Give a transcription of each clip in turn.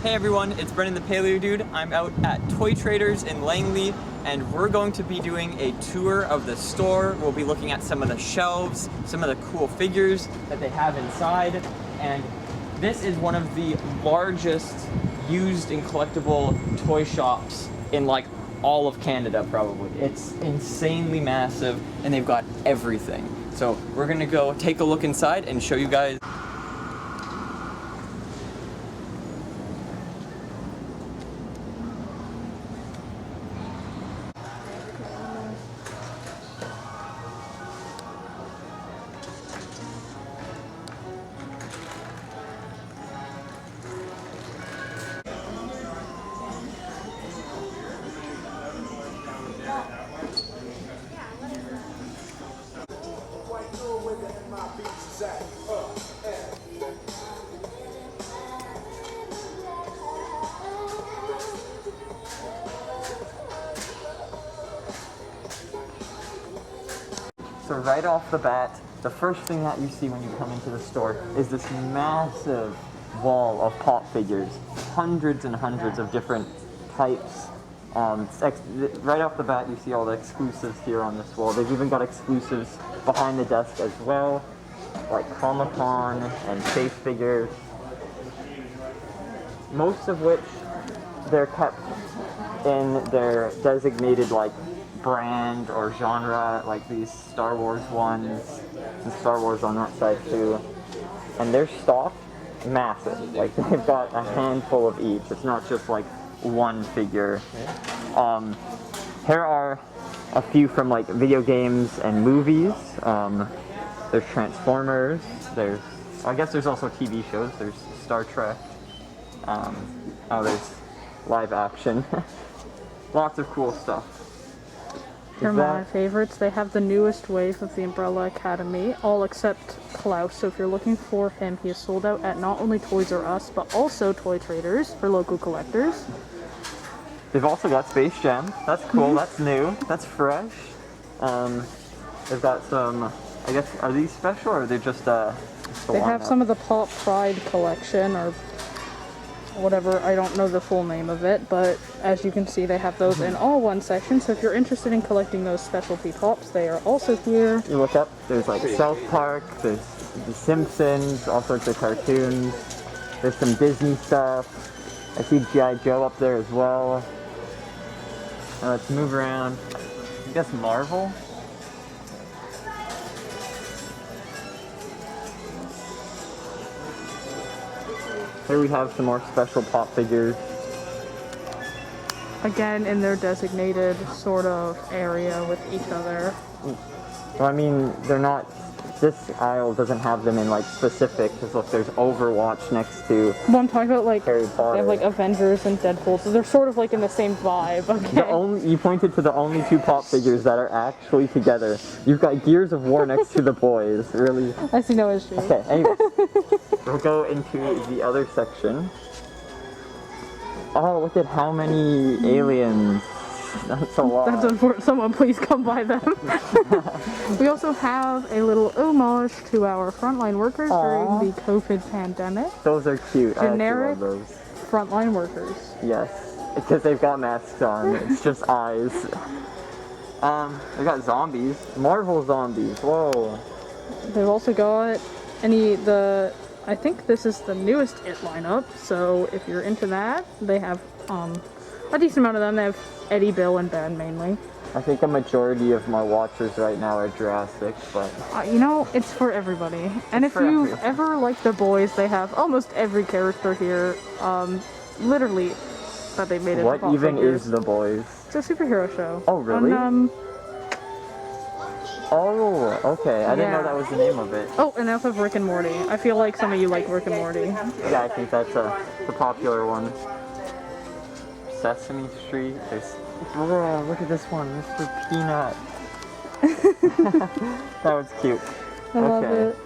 Hey everyone, it's Brendan the Paleo Dude. I'm out at Toy Traders in Langley, and we're going to be doing a tour of the store. We'll be looking at some of the shelves, some of the cool figures that they have inside, and this is one of the largest used and collectible toy shops in like all of Canada probably. It's insanely massive, and they've got everything. So we're gonna go take a look inside and show you guys. So right off the bat, the first thing that you see when you come into the store is this massive wall of pop figures. Hundreds and hundreds of different types. Right off the bat, you see all the exclusives here on this wall. They've even got exclusives behind the desk as well, like Comic-Con and Scheich figures. Most of which they're kept in their designated like brand or genre, like these Star Wars ones, and Star Wars on that side too. And their stock, massive. Like they've got a handful of each. It's not just like one figure. Here are a few from like video games and movies. There's Transformers. I guess there's also TV shows. There's Star Trek. There's live action. Lots of cool stuff. They're my favorites. They have the newest wave of the Umbrella Academy, all except Klaus. So if you're looking for him, he is sold out at not only Toys R Us, but also Toy Traders for local collectors. They've also got Space Jam. That's cool. That's new. That's fresh. They've got some, I guess, are these special or are they just they have some of the Pop Pride collection or whatever, I don't know the full name of it, but as you can see they have those in all one section, so if you're interested in collecting those specialty pops, they are also here. You look up, there's like South Park, there's The Simpsons, all sorts of cartoons, there's some Disney stuff, I see GiJoe up there as well. Now let's move around, I guess Marvel? Here we have some more special pop figures. Again, in their designated sort of area with each other. Well, I mean, they're not, this aisle doesn't have them in like specific, because look, there's Overwatch next to well, I'm talking about like, Harry Potter. They have like Avengers and Deadpool, so they're sort of like in the same vibe, okay? You pointed to the only two pop figures that are actually together. You've got Gears of War next to the boys, really? I see no issue. Okay, anyway. We'll go into the other section. Oh, look at how many aliens. That's a lot. That's unfortunate. Someone please come by them. We also have a little homage to our frontline workers during the COVID pandemic. Those are cute. Generic I love those. Frontline workers. Yes, because they've got masks on. It's just eyes. They got zombies. Marvel zombies. Whoa. They've also got I think this is the newest IT lineup, so if you're into that, they have a decent amount of them. They have Eddie, Bill, and Ben mainly. I think a majority of my watchers right now are Jurassic, but... you know, it's for everybody. And if you've ever liked The Boys, they have almost every character here, literally, that they made into pop What even figures. is The Boys? It's a superhero show. Oh, really? Oh, okay. I didn't know that was the name of it. Oh, and they also have Rick and Morty. I feel like some of you like Rick and Morty. Yeah, I think that's the popular one. Sesame Street. Oh, look at this one, Mr. Peanut. That was cute. I love it.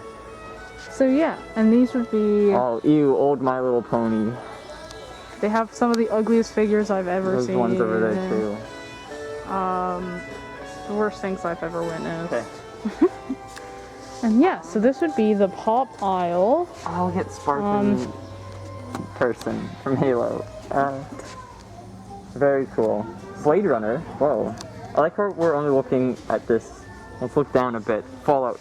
So yeah, and these would be... Oh, ew, old My Little Pony. They have some of the ugliest figures I've ever seen. Those ones over there too. The worst things I've ever witnessed. Okay. And yeah, so this would be the pop aisle. I'll get sparkling person from Halo. Very cool. Blade Runner. Whoa. I like how we're only looking at this. Let's look down a bit. Fallout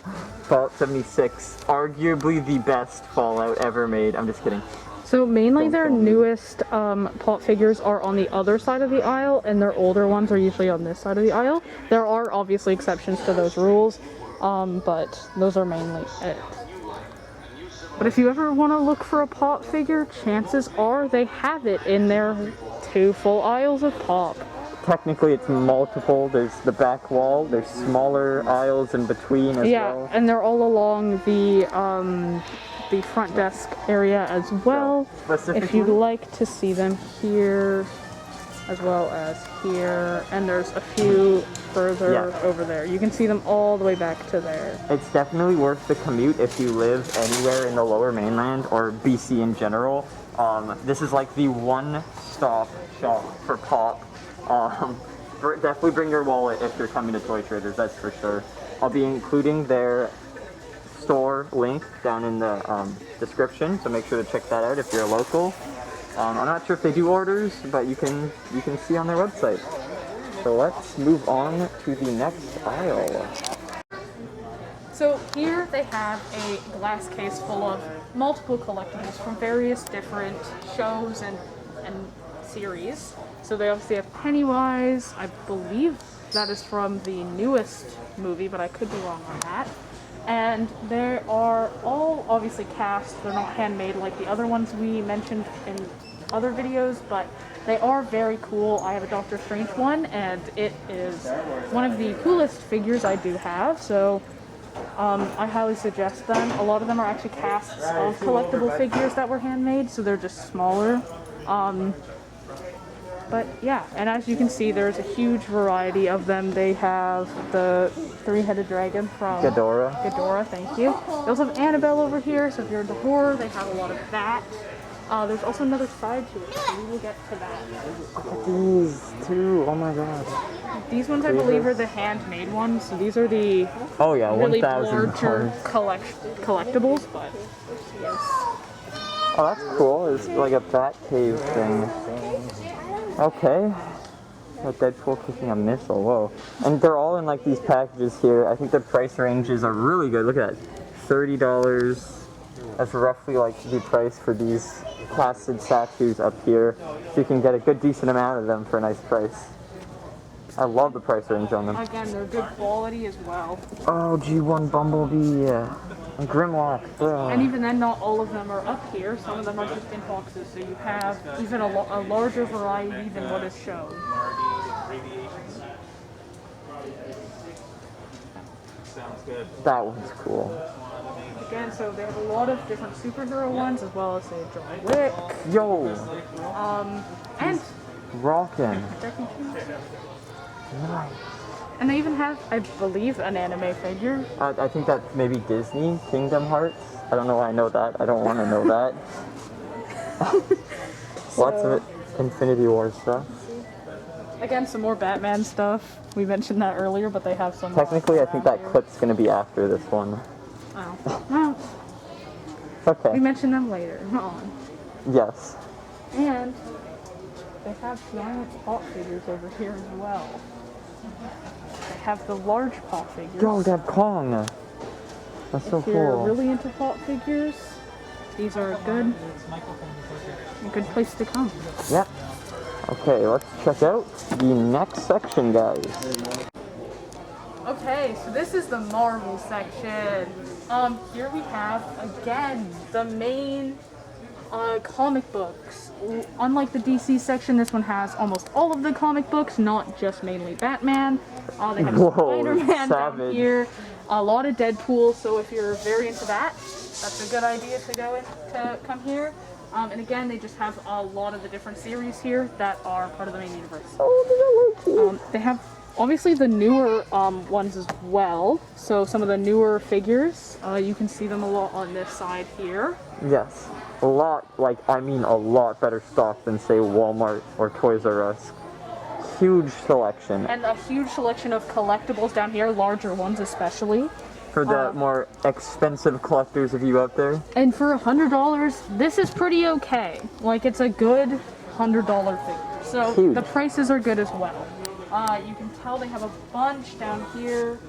76. Arguably the best Fallout ever made. I'm just kidding. So mainly their newest pop figures are on the other side of the aisle, and their older ones are usually on this side of the aisle. There are obviously exceptions to those rules, but those are mainly it. But if you ever want to look for a pop figure, chances are they have it in their 2 full aisles of pop. Technically it's multiple. There's the back wall, there's smaller aisles in between as well. Yeah, and they're all along the front desk area as well. If you'd like to see them here, as well as here, and there's a few further over there. You can see them all the way back to there. It's definitely worth the commute if you live anywhere in the lower mainland or BC in general. This is like the one-stop shop for pop. Definitely bring your wallet if you're coming to Toy Traders, that's for sure. I'll be including their store link down in the description, so make sure to check that out if you're local. I'm not sure if they do orders, but you can see on their website. So let's move on to the next aisle. So here they have a glass case full of multiple collectibles from various different shows and series. So they obviously have Pennywise. I believe that is from the newest movie, but I could be wrong on that. And they are all obviously cast. They're not handmade like the other ones we mentioned in other videos, but they are very cool. I have a Doctor Strange one, and it is one of the coolest figures I do have, so I highly suggest them. A lot of them are actually casts of collectible figures that were handmade, so they're just smaller. But yeah, and as you can see, there's a huge variety of them. They have the 3-headed dragon from Ghidorah, thank you. They also have Annabelle over here, so if you're into horror, they have a lot of that. There's also another side to it, so we will get to that. Look at these too, oh my god. These ones I believe are the handmade ones, so these are the really larger collectibles, but yes. Oh, that's cool. It's like a bat cave thing. Okay. A Deadpool kicking a missile, whoa. And they're all in like these packages here. I think the price ranges are really good. Look at that. $30. That's roughly like the price for these casted statues up here. So you can get a good decent amount of them for a nice price. I love the price range on them. Again, they're good quality as well. Oh, G1 Bumblebee. And Grimlock. And even then, not all of them are up here. Some of them are just in boxes, so you have even a larger variety than what is shown. Sounds good. That one's cool. Again, so they have a lot of different superhero ones, as well as say John Wick. Yo! And rockin'. Nice. And they even have, I believe, an anime figure. I think that's maybe Disney, Kingdom Hearts. I don't know why I know that. I don't want to know that. Lots of it. Infinity War stuff. Again, some more Batman stuff. We mentioned that earlier, but they have some. Technically, I think that clip's going to be after this one. Oh. Well, okay. We mentioned them later on. Yes. And they have giant pop figures over here as well. They have the large pop figures. Yo, they have Kong. That's so cool. If you're really into pop figures, these are a good place to come. Yep. Okay, let's check out the next section, guys. Okay, so this is the Marvel section. Here we have, again, the main comic books. Unlike the DC section, this one has almost all of the comic books, not just mainly Batman. They have Spider-Man down here, a lot of Deadpool, so if you're very into that, that's a good idea to come here. And again, they just have a lot of the different series here that are part of the main universe. They have obviously the newer ones as well, so some of the newer figures, you can see them a lot on this side here. Yes. A lot better stock than, say, Walmart or Toys R Us. Huge selection. And a huge selection of collectibles down here, larger ones especially. For the more expensive collectors of you out there. And for $100, this is pretty okay. Like, it's a good $100 figure. So Huge. the prices are good as well. You can tell they have a bunch down here.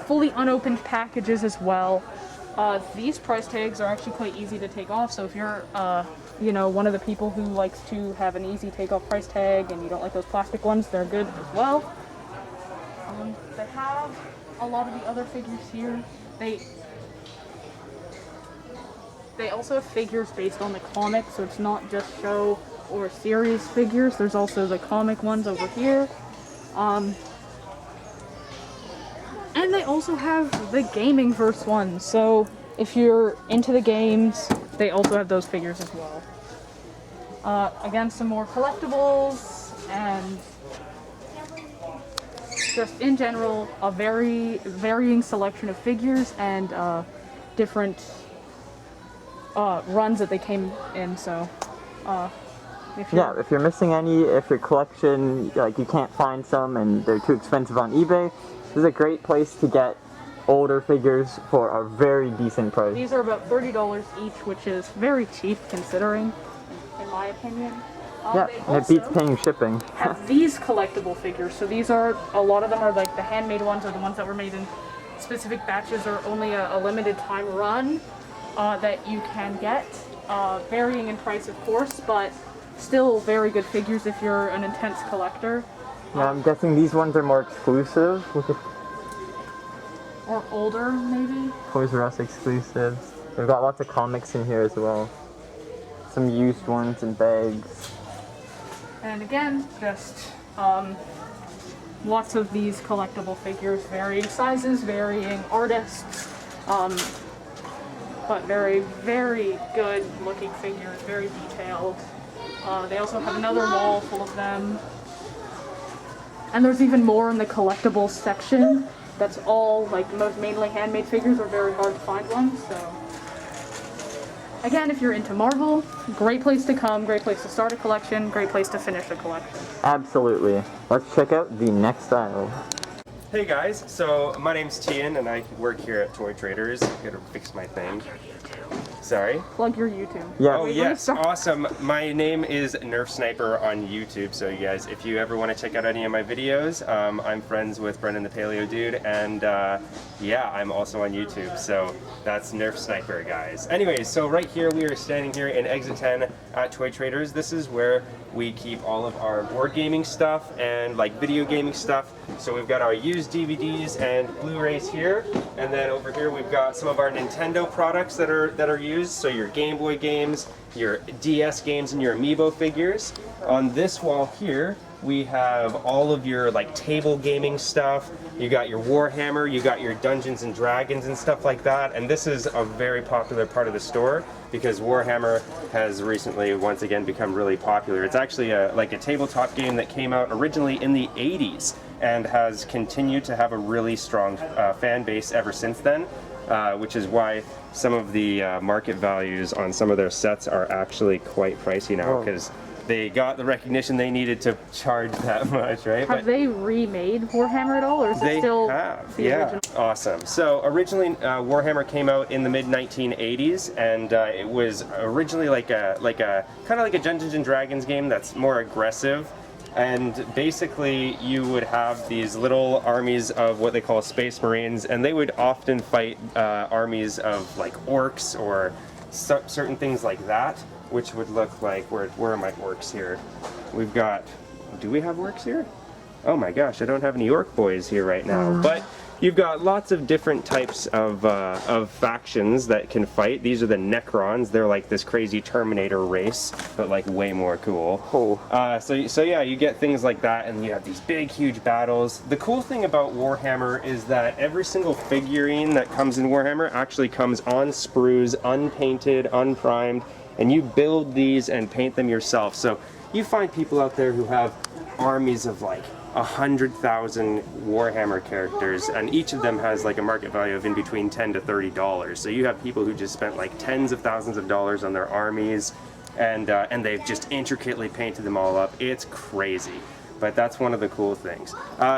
Fully unopened packages as well. These price tags are actually quite easy to take off. So if you're, you know, one of the people who likes to have an easy take-off price tag and you don't like those plastic ones, they're good as well. They have a lot of the other figures here. They also have figures based on the comic, so it's not just show or series figures. There's also the comic ones over here. And they also have the gaming verse ones. So if you're into the games, they also have those figures as well. Again, some more collectibles and just in general, a very varying selection of figures and different runs that they came in. So, if you're missing any, if your collection, like you can't find some and they're too expensive on eBay, this is a great place to get older figures for a very decent price. These are about $30 each, which is very cheap considering, in my opinion. Yeah, and it beats paying shipping. Have these collectible figures. So these are, a lot of them are like the handmade ones or the ones that were made in specific batches or only a limited time run that you can get. Varying in price, of course, but still very good figures if you're an intense collector. Yeah, I'm guessing these ones are more exclusive. Or older, maybe? Toys R Us exclusives. We've got lots of comics in here as well. Some used ones in bags. And again, just lots of these collectible figures, varying sizes, varying artists, but very, very good looking figures, very detailed. They also have another wall full of them. And there's even more in the collectibles section. That's all, like, most mainly handmade figures are very hard to find ones, so. Again, if you're into Marvel, great place to come, great place to start a collection, great place to finish a collection. Absolutely. Let's check out the next aisle. Hey guys, so my name's Tian and I work here at Toy Traders. Gotta fix my thing. Sorry? Plug your YouTube. Yeah. Oh yes, awesome. My name is Nerf Sniper on YouTube, so you guys, if you ever want to check out any of my videos, I'm friends with Brendan the Paleo Dude, and yeah, I'm also on YouTube, so that's Nerf Sniper, guys. Anyways, so right here, we are standing here in Exit 10 at Toy Traders. This is where we keep all of our board gaming stuff and like video gaming stuff. So we've got our used DVDs and Blu-rays here, and then over here we've got some of our Nintendo products that are used. So your Game Boy games, your DS games, and your Amiibo figures. On this wall here, we have all of your like table gaming stuff. You got your Warhammer, you got your Dungeons and Dragons and stuff like that. And this is a very popular part of the store because Warhammer has recently once again become really popular. It's actually like a tabletop game that came out originally in the 80s and has continued to have a really strong fan base ever since then. Which is why some of the market values on some of their sets are actually quite pricey now because they got the recognition they needed to charge that much, right? Have they remade Warhammer at all, or is it still the original? Awesome. So originally Warhammer came out in the mid 1980s, and it was originally like a kind of like a Dungeons and Dragons game that's more aggressive. And basically you would have these little armies of what they call Space Marines, and they would often fight armies of like orcs or certain things like that, which would look like, where are my orcs here? We've got, do we have orcs here? Oh my gosh, I don't have any orc boys here right now. But you've got lots of different types of factions that can fight. These are the Necrons. They're like this crazy Terminator race, but like way more cool. So yeah, you get things like that, and you have these big, huge battles. The cool thing about Warhammer is that every single figurine that comes in Warhammer actually comes on sprues, unpainted, unprimed, and you build these and paint them yourself. So you find people out there who have armies of like 100,000 Warhammer characters, and each of them has like a market value of in between $10 to $30. So you have people who just spent like tens of thousands of dollars on their armies, and they've just intricately painted them all up. It's crazy. But that's one of the cool things.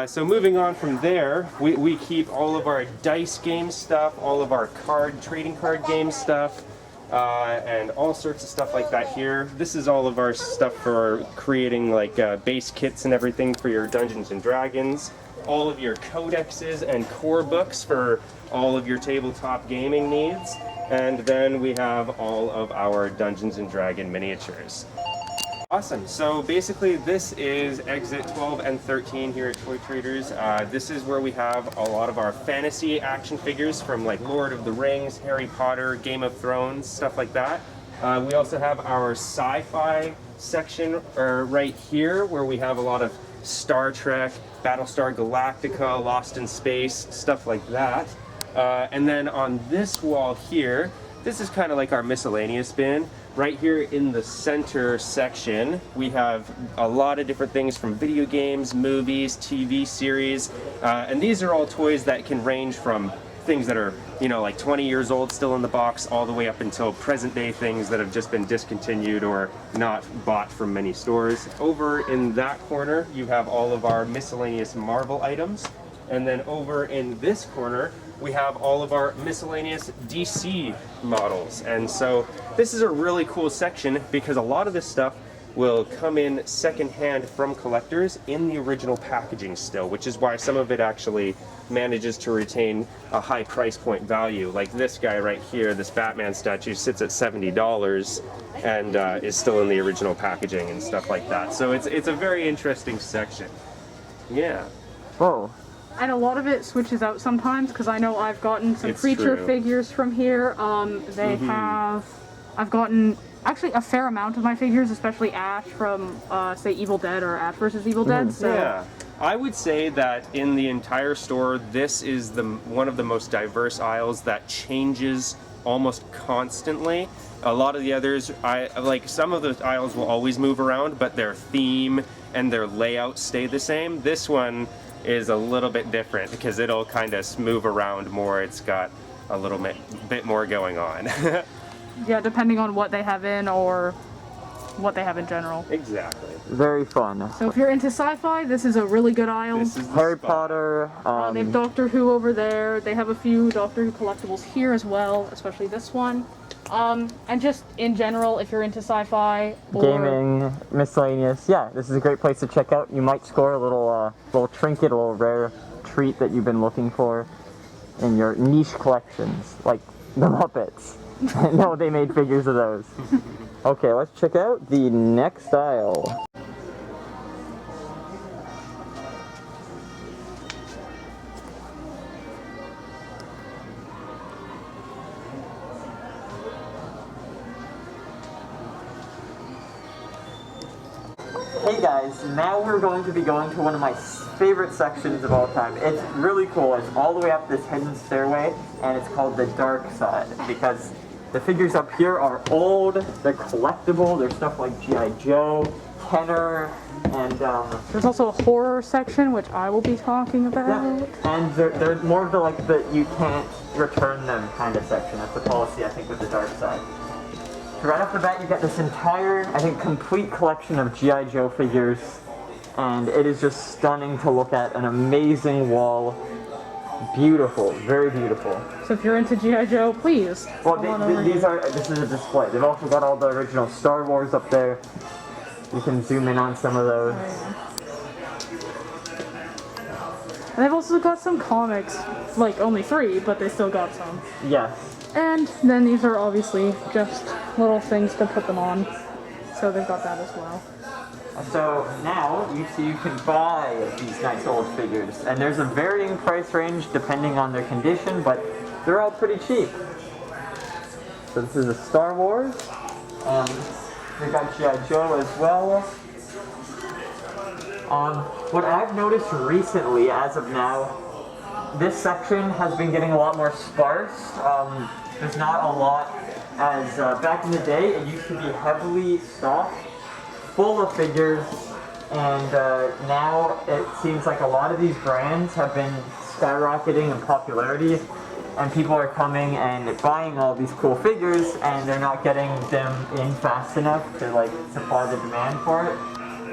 So moving on from there, we keep all of our dice game stuff, all of our trading card game stuff, and all sorts of stuff like that here. This is all of our stuff for creating like base kits and everything for your Dungeons and Dragons. All of your codexes and core books for all of your tabletop gaming needs. And then we have all of our Dungeons and Dragon miniatures. Awesome. So basically this is exit 12 and 13 here at Toy Traders. This is where we have a lot of our fantasy action figures from like Lord of the Rings, Harry Potter, Game of Thrones, stuff like that. We also have our sci-fi section right here where we have a lot of Star Trek, Battlestar Galactica, Lost in Space, stuff like that. And then on this wall here, this is kind of like our miscellaneous bin. Right here in the center section, we have a lot of different things from video games, movies, TV series, and these are all toys that can range from things that are, you know, like 20 years old still in the box, all the way up until present day things that have just been discontinued or not bought from many stores. Over in that corner, you have all of our miscellaneous Marvel items. And then over in this corner, we have all of our miscellaneous DC models. And so this is a really cool section because a lot of this stuff will come in secondhand from collectors in the original packaging still, which is why some of it actually manages to retain a high price point value. Like this guy right here, this Batman statue, sits at $70 and is still in the original packaging and stuff like that. So it's a very interesting section. Yeah. Whoa. And a lot of it switches out sometimes, because I know I've gotten some It's creature true. figures from here. I've gotten actually a fair amount of my figures, especially Ash from, say, Evil Dead or Ash vs. Evil Dead. So. Yeah. I would say that in the entire store, this is one of the most diverse aisles that changes almost constantly. A lot of the others, like some of the aisles will always move around, but their theme and their layout stay the same. This one is a little bit different because it'll kind of move around more. It's got a little bit more going on. Yeah, depending on what they have in or what they have in general. Exactly. Very fun. So if you're into sci-fi, this is a really good aisle. This is the Harry spot. Potter. They have Doctor Who over there. They have a few Doctor Who collectibles here as well, especially this one. And just in general, if you're into sci-fi or Gaming, miscellaneous. Yeah, this is a great place to check out. You might score a little trinket, a little rare treat that you've been looking for in your niche collections, like the Muppets. No, they made figures of those. Okay, let's check out the next aisle. Hey guys, now we're going to be going to one of my favorite sections of all time. It's really cool. It's all the way up this hidden stairway, and it's called the dark side because the figures up here are old, they're collectible, there's stuff like GiJoe, Kenner, and there's also a horror section, which I will be talking about. yeah, and they're more of the you can't return them kind of section. That's the policy, I think, with the dark side. Right off the bat, you get this entire, I think, complete collection of GiJoe figures, and it is just stunning to look at. An amazing wall. Beautiful, very beautiful. So if you're into GiJoe, please. Well, come on over here. this is a display. They've also got all the original Star Wars up there. You can zoom in on some of those. And they've also got some comics, like only 3, but they still got some. Yes. And then these are obviously just little things to put them on. So they've got that as well. So now you can buy these nice old figures, and there's a varying price range depending on their condition, but they're all pretty cheap. So this is a Star Wars. They got GiJoe as well. What I've noticed recently, as of now, this section has been getting a lot more sparse. There's not a lot, as back in the day it used to be heavily stocked, full of figures, and now it seems like a lot of these brands have been skyrocketing in popularity, and people are coming and buying all these cool figures, and they're not getting them in fast enough to supply the demand for it,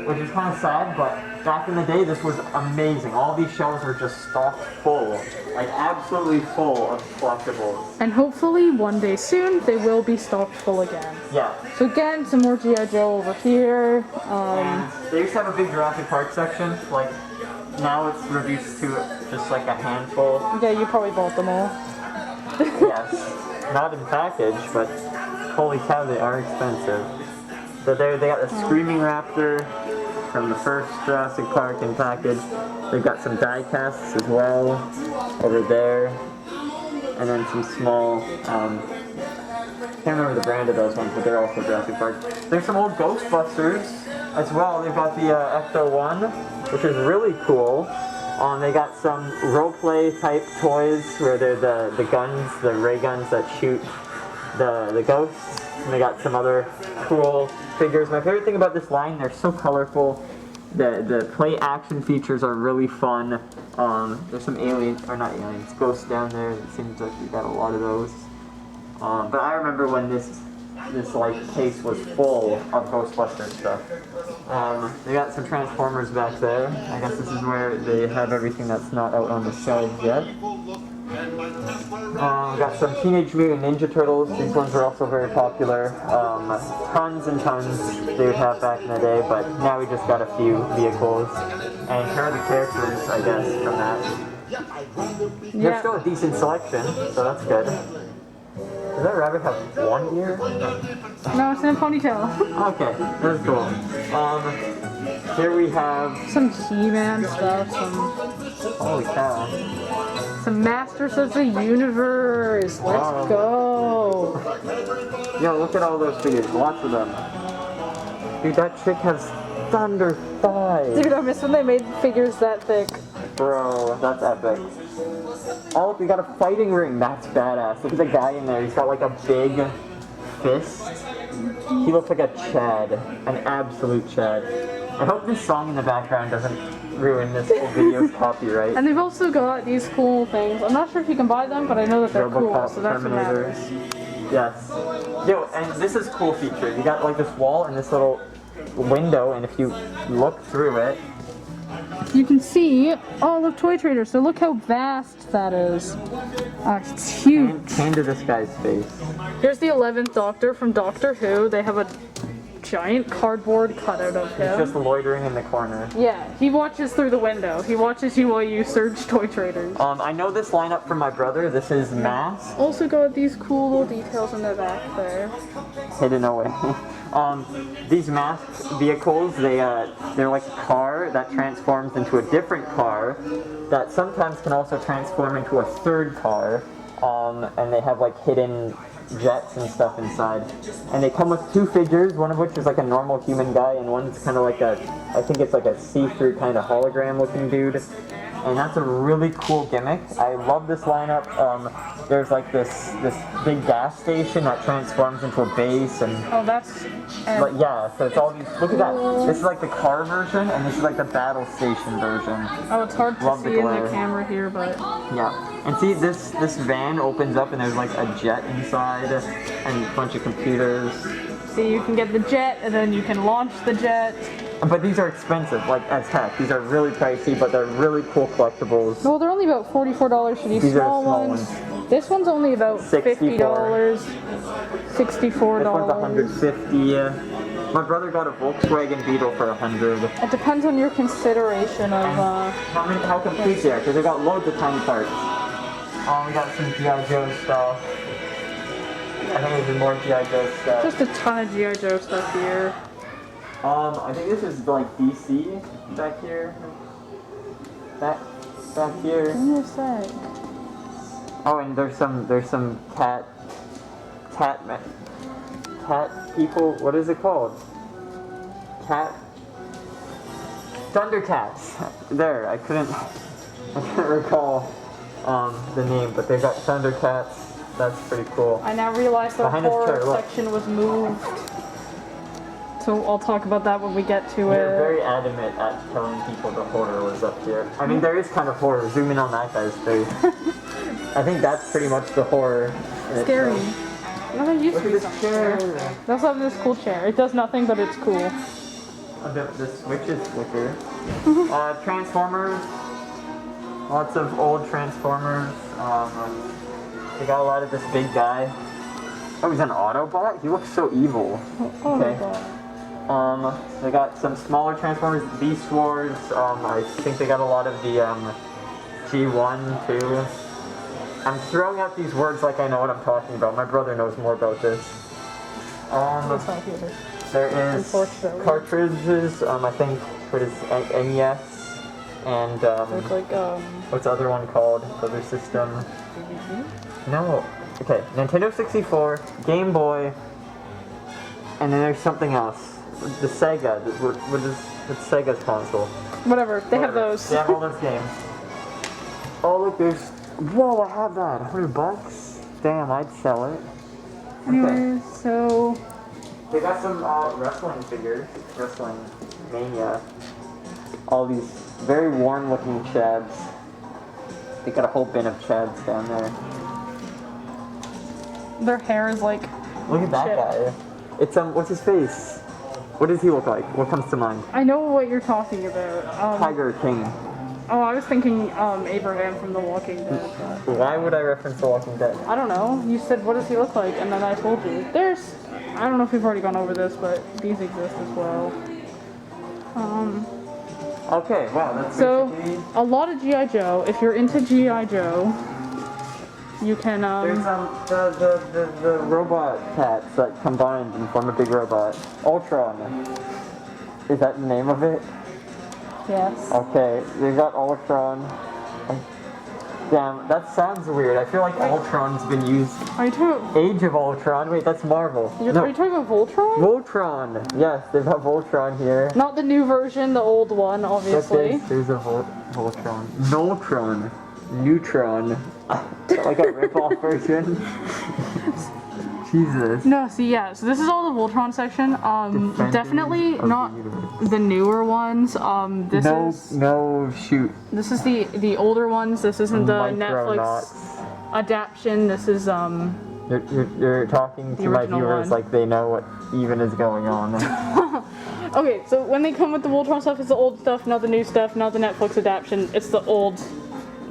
which is kind of sad, but back in the day, this was amazing. All these shelves were just stocked full, like absolutely full of collectibles. And hopefully one day soon they will be stocked full again. Yeah. So again, some more GiJoe over here. And they used to have a big Jurassic Park section. Like now it's reduced to just like a handful. Yeah, you probably bought them all. Yes. Not in package, but holy cow, they are expensive. So there they got a Screaming Raptor from the first Jurassic Park in package. They've got some die casts as well over there. And then some small, can't remember the brand of those ones, but they're also Jurassic Park. There's some old Ghostbusters as well. They've got the Ecto-1, which is really cool. They got some role-play type toys where they're the guns, the ray guns that shoot the ghosts. And they got some other cool figures. My favorite thing about this line, they're so colorful. The play action features are really fun. There's some aliens, or not aliens, ghosts down there. It seems like we got a lot of those. But I remember when this like case was full of Ghostbuster stuff. They got some Transformers back there. I guess this is where they have everything that's not out on the shelves yet. Got some Teenage Mutant Ninja Turtles. These ones are also very popular. Tons and tons they would have back in the day, but now we just got a few vehicles. And here are the characters, I guess, from that. There's still a decent selection, so that's good. Does that rabbit have one ear? No, it's in a ponytail. Okay, that's cool. Here we have Some He-Man stuff, holy cow. some Masters of the Universe. Let's go. Yo, look at all those figures, lots of them. Dude, that chick has thunder thighs. Dude, I miss when they made figures that thick. Bro, that's epic. Oh, we got a fighting ring. That's badass. Look at the guy in there. He's got like a big fist. He looks like a Chad. An absolute Chad. I hope this song in the background doesn't ruin this whole video's copyright. And they've also got these cool things. I'm not sure if you can buy them, but I know that they're cool, Robocop so that's what matters. Terminators. Yes. Yo, and this is a cool feature. You got like this wall and this little window, and if you look through it, You can see all of Toy Trader, so look how vast that is. It's huge. hand to this guy's face. Here's the 11th Doctor from Doctor Who. They have a giant cardboard cutout of He's him. just loitering in the corner. Yeah, he watches through the window. He watches you while you search Toy Traders. I know this lineup from my brother. This is Mask. Also got these cool little details in the back there. Hidden away. These masked vehicles, they're like a car that transforms into a different car that sometimes can also transform into a third car. And they have like hidden jets and stuff inside. And they come with two figures, one of which is like a normal human guy and one's kind of like I think it's like a see-through kind of hologram looking dude. And that's a really cool gimmick. I love this lineup. There's like this big gas station that transforms into a base and Oh, that's... but yeah, so it's all these, look at that. This is like the car version and this is like the battle station version. Oh, it's hard to Love the see in the glare. camera here, but... Yeah, and see this van opens up and there's like a jet inside and a bunch of computers. See, you can get the jet, and then you can launch the jet. But these are expensive, like as heck. These are really pricey, but they're really cool collectibles. Well, they're only about $44 for these These are small small ones. ones. This one's only about $50, $64. This one's $150. My brother got a Volkswagen Beetle for $100. It depends on your consideration of, How complete they are, because they got loads of tiny parts. We got some GiJoe stuff. I think there's more GiJoe stuff. just a ton of GiJoe stuff here. I think this is like DC back here. Back here. Give me a sec. Oh, and there's some cat people. What is it called? Thundercats. There, I couldn't recall the name, but they got Thundercats. That's pretty cool. I now realize the Behind this horror chair, look. section was moved. So I'll talk about that when we get to You're it. very adamant at telling people the horror was up here. I mean, there is kind of horror. Zoom in on that guy's face. I think that's pretty much the horror. in Scary. itself. No, there used Look to at be this something there. chair. They also have this cool chair. It does nothing, but it's cool. The switches flicker. Transformers. Lots of old Transformers. They got a lot of this big guy. Oh, he's an Autobot? He looks so evil. Autobot. They got some smaller Transformers, Beast Wars. I think they got a lot of the G1 too. I'm throwing out these words like I know what I'm talking about. My brother knows more about this. There is cartridges. I think what is NES and what's the other one called? The other system? No. Okay, Nintendo 64, Game Boy, and then there's something else. The Sega. What's Sega's console? Whatever. They have those. They have all those games. Oh look, there's. Whoa, I have that. $100. Damn, I'd sell it. Anyway, so they got some wrestling figures. Wrestling Mania. All these very worn-looking Chads. They got a whole bin of Chads down there. their hair is like. Look at that shit. guy. It's what's his face? What does he look like? What comes to mind? I know what you're talking about. Tiger King. Oh, I was thinking Abraham from The Walking Dead. But Why would I reference The Walking Dead? I don't know. You said, what does he look like? And then I told you. There's, I don't know if we've already gone over this, but these exist as well. Okay, wow, that's So, basically... a lot of G.I. Joe. If you're into G.I. Joe, you can, There's the robot cats that combined and form a big robot. Ultron. Is that the name of it? yes. Okay, they got Ultron. Damn, that sounds weird. I feel like Ultron's been used. Are you talking, Age of Ultron. Wait, that's Marvel. are you talking about Voltron? Voltron. Yes, they've got Voltron here. Not the new version, the old one, But obviously. there's a Voltron. Voltron. Neutron. Like a rip-off version. Jesus. No, see, yeah, so this is all the Voltron section. Definitely not the newer ones. This is the older ones. This isn't the Netflix adaptation. This is You're talking to my original viewers one. like they know what even is going on. Okay, so when they come with the Voltron stuff, it's the old stuff, not the new stuff, not the Netflix adaptation. It's the old,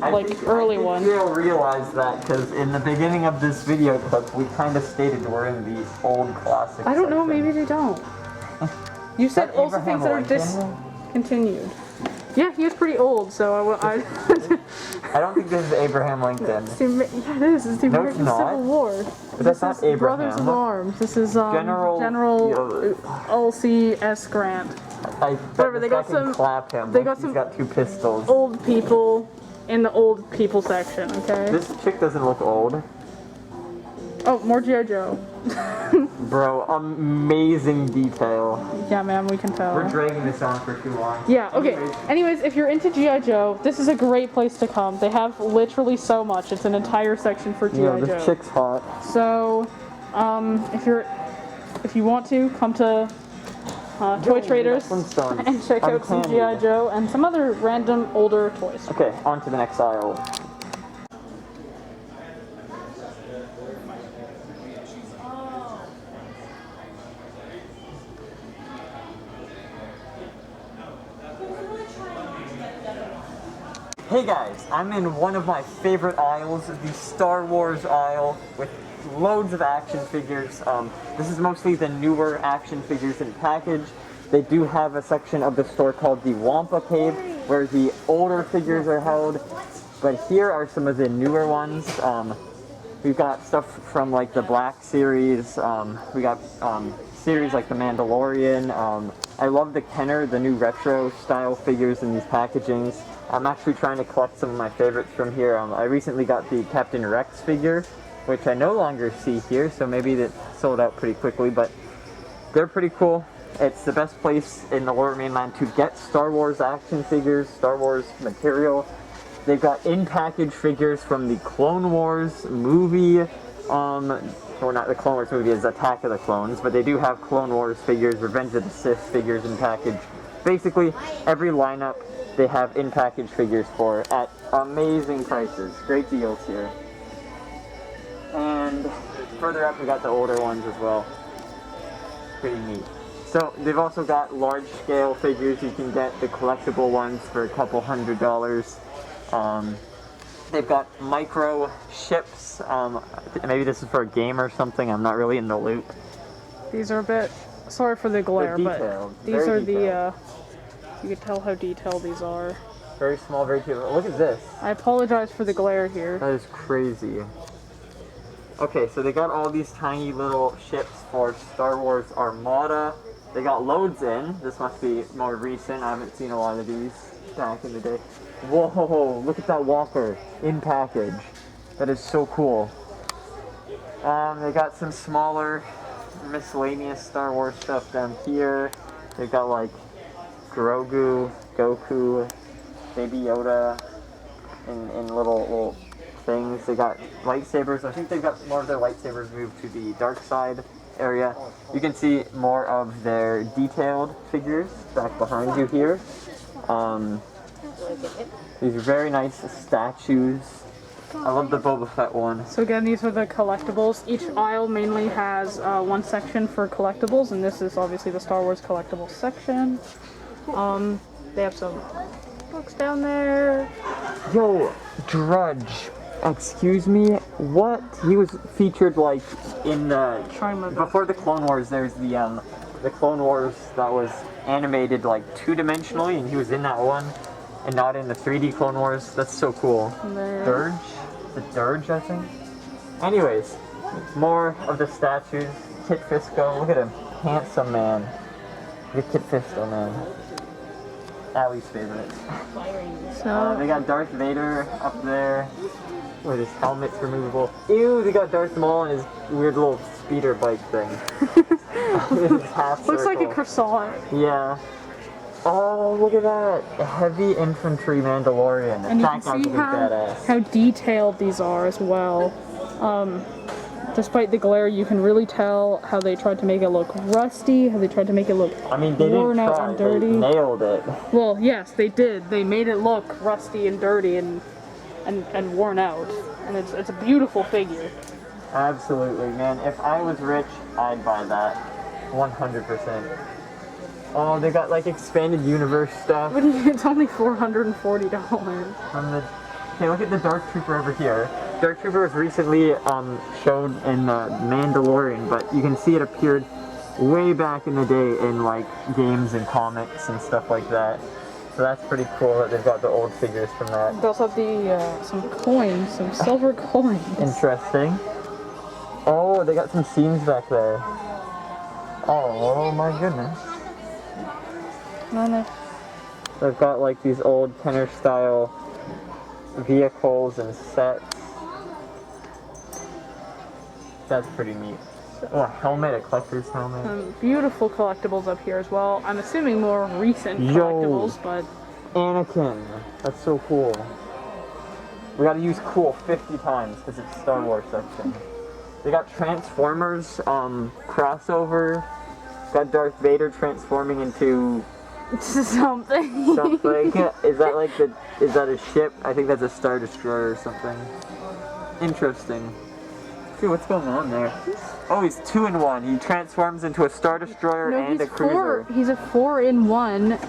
early one. You'll realize that because in the beginning of this video clip, we kind of stated we're in the old classic. I don't know, section. maybe they don't. You said also Abraham things that are Lincoln? discontinued. Yeah, he is pretty old, so I don't think this is Abraham Lincoln. yeah, it is. It's the No, it's American not. Civil War. But that's not Abraham. Brothers of Arms. This is General Ulysses S. Grant. Whatever, they got some. Clap him. They got He's some got two pistols. old people in the old people section. Okay. This chick doesn't look old. Oh, more G.I. Joe. Bro, amazing detail. Yeah, man, we can tell. We're dragging this on for too long. Yeah, okay. Anyways, if you're into G.I. Joe, this is a great place to come. They have literally so much. It's an entire section for G.I. Yeah, Joe. this chick's hot. So, if you want to, come to Toy Traders Flintstones. and check out some Uncanny. G.I. Joe and some other random older toys. Okay, on to the next aisle. Hey guys, I'm in one of my favorite aisles, the Star Wars aisle, with loads of action figures. This is mostly the newer action figures in package. They do have a section of the store called the Wampa Cave, where the older figures are held. But here are some of the newer ones. We've got stuff from like the Black series. We got series like the Mandalorian. I love the Kenner, the new retro style figures in these packagings. I'm actually trying to collect some of my favorites from here. I recently got the Captain Rex figure, which I no longer see here, so maybe that sold out pretty quickly, but they're pretty cool. It's the best place in the Lower Mainland to get Star Wars action figures, Star Wars material. They've got in-package figures from the Clone Wars movie, well, not the Clone Wars movie, it's Attack of the Clones, but they do have Clone Wars figures, Revenge of the Sith figures in package. Basically, every lineup they have in-package figures for at amazing prices. Great deals here. And further up we got the older ones as well. Pretty neat. So they've also got large scale figures. You can get the collectible ones for a couple $100s. They've got micro ships. Maybe this is for a game or something. I'm not really in the loop. These are a bit, sorry for the glare, but these are detailed. you can tell how detailed these are. Very small, very cute. Look at this. I apologize for the glare here. That is crazy. Okay, so they got all these tiny little ships for Star Wars Armada. They got loads in. This must be more recent. I haven't seen a lot of these back in the day. Whoa, look at that walker in package. That is so cool. They got some smaller miscellaneous Star Wars stuff down here. They got like Grogu, Goku, Baby Yoda in little things. They got lightsabers. I think they've got more of their lightsabers moved to the dark side area. You can see more of their detailed figures back behind you here. These are very nice statues. I love the Boba Fett one. So again, these are the collectibles. Each aisle mainly has one section for collectibles, and this is obviously the Star Wars collectibles section. They have some books down there. Yo, Drudge. Excuse me? What? He was featured like in the before the Clone Wars. There's the Clone Wars that was animated like two-dimensionally, and he was in that one, and not in the 3D Clone Wars. That's so cool. Dirge? The Dirge, I think. Anyways, more of the statues. Kit Fisto. Look at him, handsome man. The Kit Fisto man. Allie's favorite. So they got Darth Vader up there. With his helmet's removable. Ew, they got Darth Maul and his weird little speeder bike thing. looks like a croissant. Yeah. Oh, look at that. A heavy infantry Mandalorian. And you can see how detailed these are as well. Despite the glare, you can really tell how they tried to make it look rusty, how they tried to make it look worn out and dirty. They nailed it. Well, yes, they did. They made it look rusty and dirty and worn out. And it's a beautiful figure. Absolutely, man. If I was rich, I'd buy that. 100%. Oh, they got like expanded universe stuff. But it's only $440. Okay, look at the Dark Trooper over here. Dark Trooper was recently showed in Mandalorian, but you can see it appeared way back in the day in like games and comics and stuff like that. So that's pretty cool that they've got the old figures from that. They also have some coins, some silver coins. Interesting. Oh, they got some scenes back there. Oh my goodness. They've got like these old Kenner style vehicles and sets. That's pretty neat. Oh, a helmet, a collector's helmet. Some beautiful collectibles up here as well. I'm assuming more recent collectibles, but... Anakin. That's so cool. We gotta use cool 50 times because it's Star Wars section. They got Transformers crossover. Got Darth Vader transforming into... something. Is that a ship? I think that's a Star Destroyer or something. Interesting. See what's going on there. Oh, he's 2-in-1. He transforms into a Star Destroyer and a cruiser. He's a 4-in-1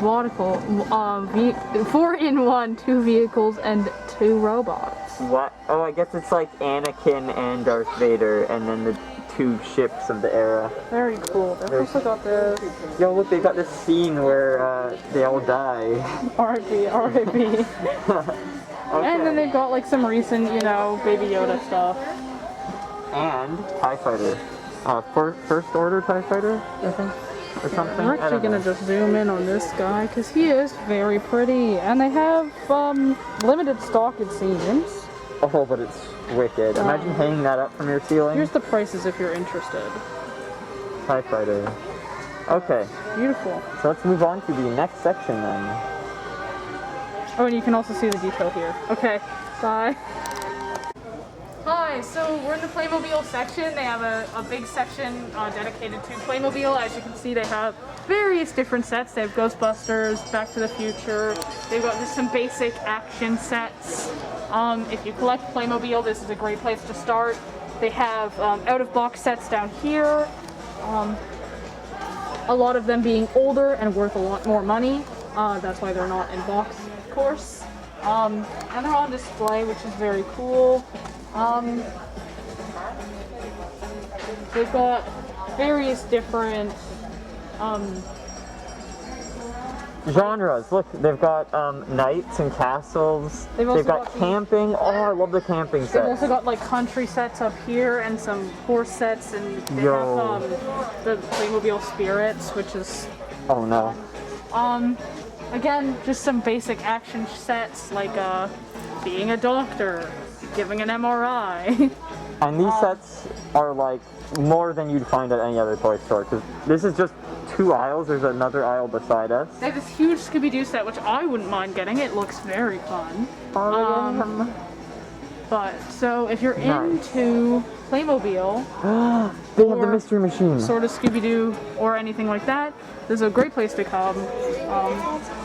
nautical, 4-in-1, 2 vehicles and 2 robots. What? Oh, I guess it's like Anakin and Darth Vader, and then the 2 ships of the era. Very cool. They've also got this. Yo, look, they got this scene where they all die. R.I.P. R.I.P. Okay. And then they've got like some recent, Baby Yoda stuff. And TIE Fighter. First Order TIE Fighter, I think? Or something? We're actually going to just zoom in on this guy because he is very pretty. And they have limited stock, it seems. Oh, but it's wicked. Imagine hanging that up from your ceiling. Here's the prices if you're interested. TIE Fighter. Okay. Beautiful. So let's move on to the next section then. Oh, and you can also see the detail here. Okay, bye. Hi, so we're in the Playmobile section. They have a big section dedicated to Playmobil. As you can see, they have various different sets. They have Ghostbusters, Back to the Future. They've got just some basic action sets. If you collect Playmobil, this is a great place to start. They have out-of-box sets down here. a lot of them being older and worth a lot more money. That's why they're not in box, of course. And they're on display, which is very cool. They've got various different genres. Look, they've got knights and castles. They've got camping. Oh, I love the camping sets. They've also got like country sets up here and some horse sets, and they have the Playmobile Spirits, which is oh no. Again, just some basic action sets like being a doctor, giving an MRI. And these sets are like more than you'd find at any other toy store, because this is just 2 aisles. There's another aisle beside us. They have this huge Scooby-Doo set, which I wouldn't mind getting. It looks very fun. But so if you're into Playmobil, they have the mystery machine. Sort of Scooby-Doo or anything like that, this is a great place to come.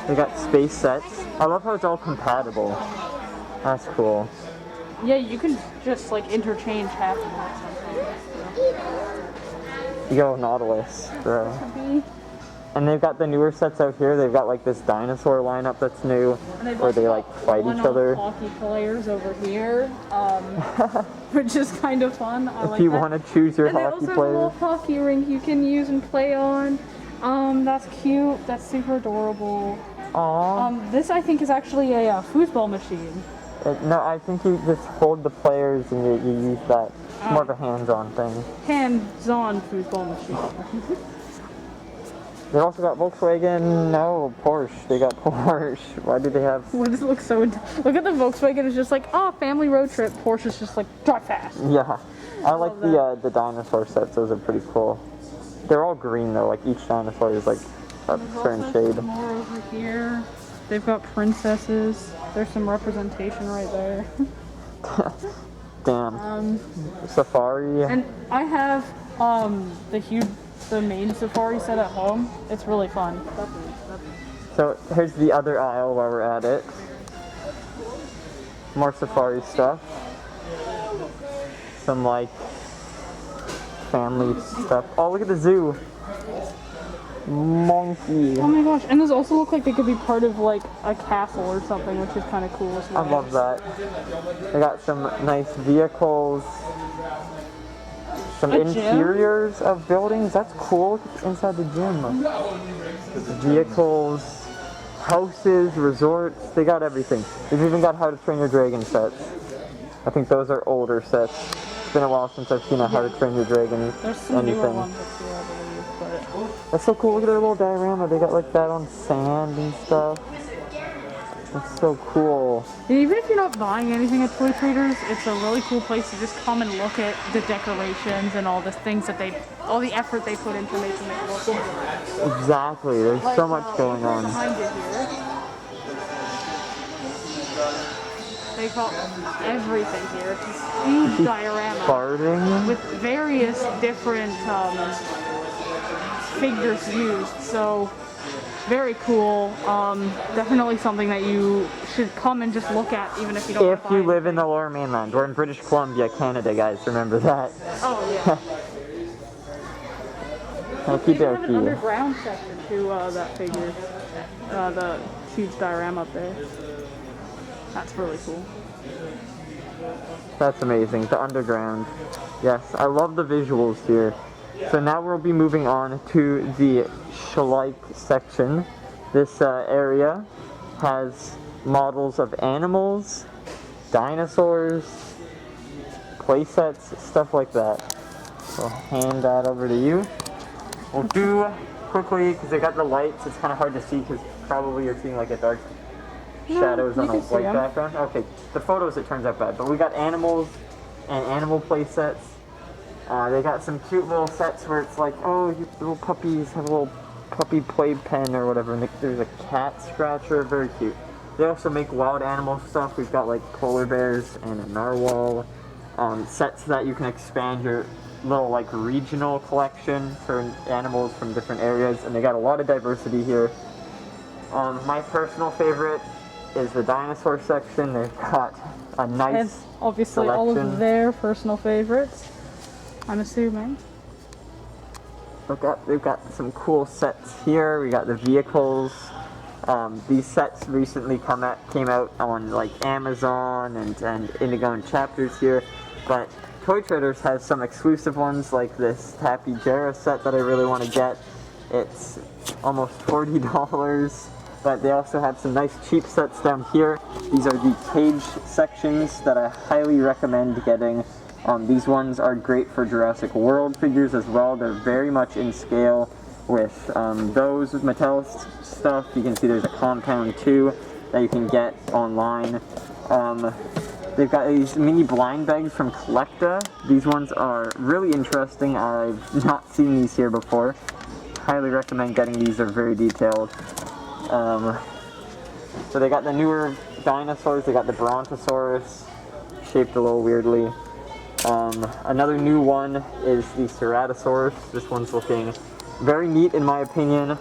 They got space sets. I love how it's all compatible. That's cool. Yeah, you can just like interchange half of it. You go Nautilus, bro. And they've got the newer sets out here. They've got like this dinosaur lineup that's new, where they like fight each other. Hockey players over here, which is kind of fun. I like if you that. want to choose your and hockey they also players. have a little hockey rink you can use and play on. That's cute. That's super adorable. Aww. This I think is actually a foosball machine. No, I think you just hold the players and you use that. It's more of a hands-on thing. Hands-on foosball machine. They also got Volkswagen. No, Porsche. They got Porsche. Why do they have? Why does it look so? Look at the Volkswagen. It's just like, oh, family road trip. Porsche is just like drive fast. Yeah, I like the dinosaur sets. Those are pretty cool. They're all green though. Like each dinosaur is like a certain shade. More over here. They've got princesses. There's some representation right there. Damn. Safari. And I have the main Safari set at home. It's really fun. So here's the other aisle while we're at it. More Safari stuff. Some like family stuff. Oh, look at the zoo. Monkey. Oh my gosh, and those also look like they could be part of like a castle or something, which is kind of cool as well. I love that. They got some nice vehicles. Some interiors of buildings. That's cool. It's inside the gym. Vehicles, houses, resorts. They got everything. They've even got How to Train Your Dragon sets. I think those are older sets. It's been a while since I've seen a How to Train Your Dragon There's some newer anything. ones up here, I believe, but That's so cool. Look at their little diorama. They got like that on sand and stuff. That's so cool. and even if you're not buying anything at Toy Traders, it's a really cool place to just come and look at the decorations and all the things that all the effort they put into making it look good. Exactly. There's so much going on. Behind it here, they got everything here. It's this huge diorama Farting. with various different figures used. So very cool. Definitely something that you should come and just look at, even if you don't. If you live in the Lower Mainland, we're in British Columbia, Canada, guys. Remember that. Oh yeah. Okie They even have an dokie. underground section to that figure. The huge diorama up there. That's really cool. That's amazing. The underground. Yes, I love the visuals here. So now we'll be moving on to the Scheich section. This area has models of animals, dinosaurs, playsets, stuff like that. We'll hand that over to you. We'll do quickly, because they got the lights, it's kind of hard to see because probably you're seeing like a dark shadows on a white background. Okay, the photos it turns out bad, but we got animals and animal play sets. They got some cute little sets where it's like, oh, your little puppies have a little puppy playpen or whatever, and there's a cat scratcher, very cute. They also make wild animal stuff. We've got like polar bears and a narwhal. Sets that you can expand your little like regional collection for animals from different areas, and they got a lot of diversity here. My personal favorite is the dinosaur section. They've got a nice And obviously selection. all of their personal favorites, I'm assuming. they've got some cool sets here. We got the vehicles. These sets recently came out on like Amazon and Indigo and Chapters here, but Toy Traders has some exclusive ones like this Tappy Jarrah set that I really want to get. It's almost $40, but they also have some nice cheap sets down here. These are the cage sections that I highly recommend getting. These ones are great for Jurassic World figures as well. They're very much in scale with those Mattel stuff. You can see there's a compound too that you can get online. They've got these mini blind bags from Collecta. These ones are really interesting. I've not seen these here before. Highly recommend getting these. They're very detailed. So they got the newer dinosaurs. They got the Brontosaurus, shaped a little weirdly. Another new one is the Ceratosaurus. This one's looking very neat in my opinion.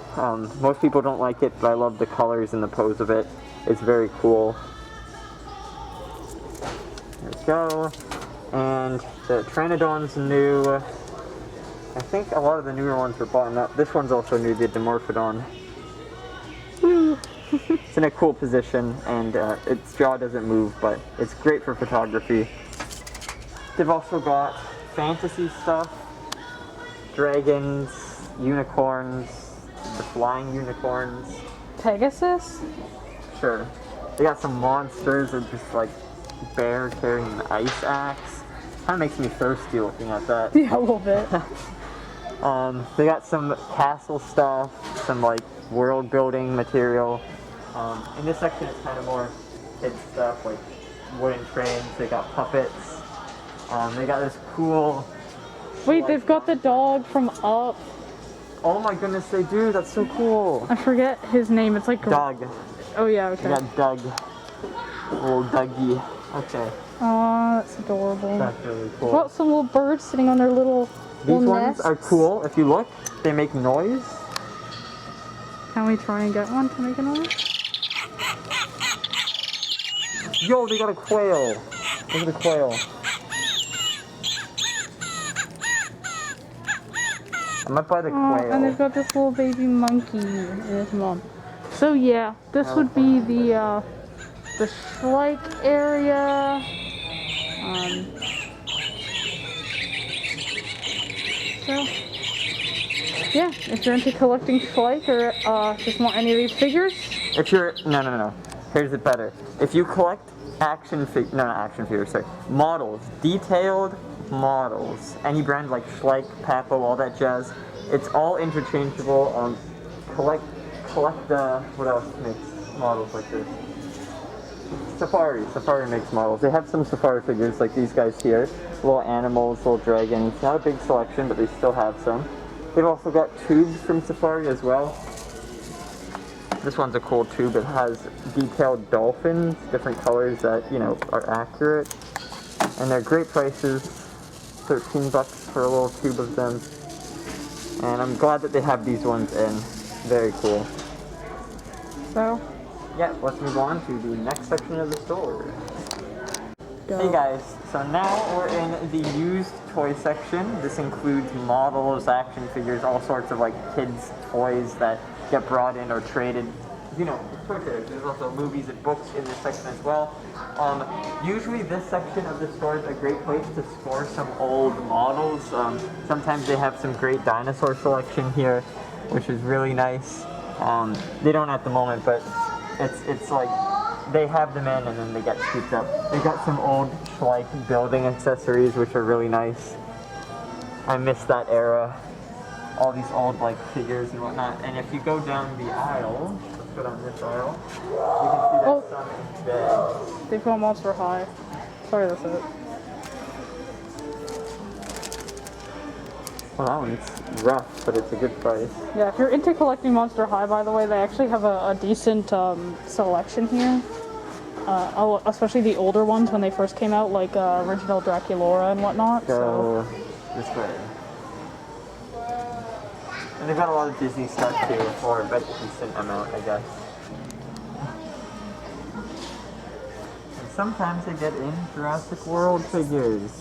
Most people don't like it, but I love the colors and the pose of it. It's very cool. There we go. And the Pteranodon's new. I think a lot of the newer ones were bought up. This one's also new, the Dimorphodon. Woo! It's in a cool position, and its jaw doesn't move, but it's great for photography. They've also got fantasy stuff, dragons, unicorns, the flying unicorns. Pegasus? Sure. They got some monsters of just like bear carrying an ice axe. Kind of makes me thirsty looking at that. Yeah, a little bit. They got some castle stuff, some like world building material. In this section it's kind of more kids stuff like wooden trains. They got puppets. They got this cool... Wait, they've got the dog from Up. Oh my goodness, they do. That's so cool. I forget his name. It's like... Doug. Oh yeah, okay. We got Doug. Little Dougie. Okay. Aw, that's adorable. That's really cool. Got some little birds sitting on their little These ones nests. are cool. If you look, they make noise. Can we try and get one to make a noise? Yo, they got a quail. Look at the quail. I might buy the quail. And they've got this little baby monkey and his mom. So yeah, this would be the Scheich area. So yeah, if you're into collecting Scheich or just want any of these figures. If you're no. Here's it better. If you collect models, detailed models, any brand like Scheich, Papo, all that jazz, it's all interchangeable. Collect what else makes models like this? Safari makes models. They have some Safari figures like these guys here, little animals, little dragons. Not a big selection, but they still have some. They've also got tubes from Safari as well. This one's a cool tube. It has detailed dolphins, different colors that, you know, are accurate. And they're great prices. $13 for a little tube of them. And I'm glad that they have these ones in. Very cool. So Yeah, let's move on to the next section of the store. go. Hey guys, so now we're in the used toy section. This includes models, action figures, all sorts of like kids' toys that get brought in or traded. You know, it's toy traders. There's also movies and books in this section as well. Usually this section of the store is a great place to score some old models. Sometimes they have some great dinosaur selection here, which is really nice. They don't at the moment, but it's like they have them in and then they get scooped up. They got some old Scheich building accessories, which are really nice. I miss that era. All these old like figures and whatnot. And if you go down the aisle, let's go down this aisle, you can see that some bags. They've got Monster High. Sorry, that's it. Well, that one's rough, but it's a good price. Yeah, if you're into collecting Monster High, by the way, they actually have a decent selection here. Especially the older ones when they first came out, like original Draculaura and whatnot. Go this way. And they've got a lot of Disney stuff too, or a decent amount, I guess. And sometimes they get in Jurassic World figures.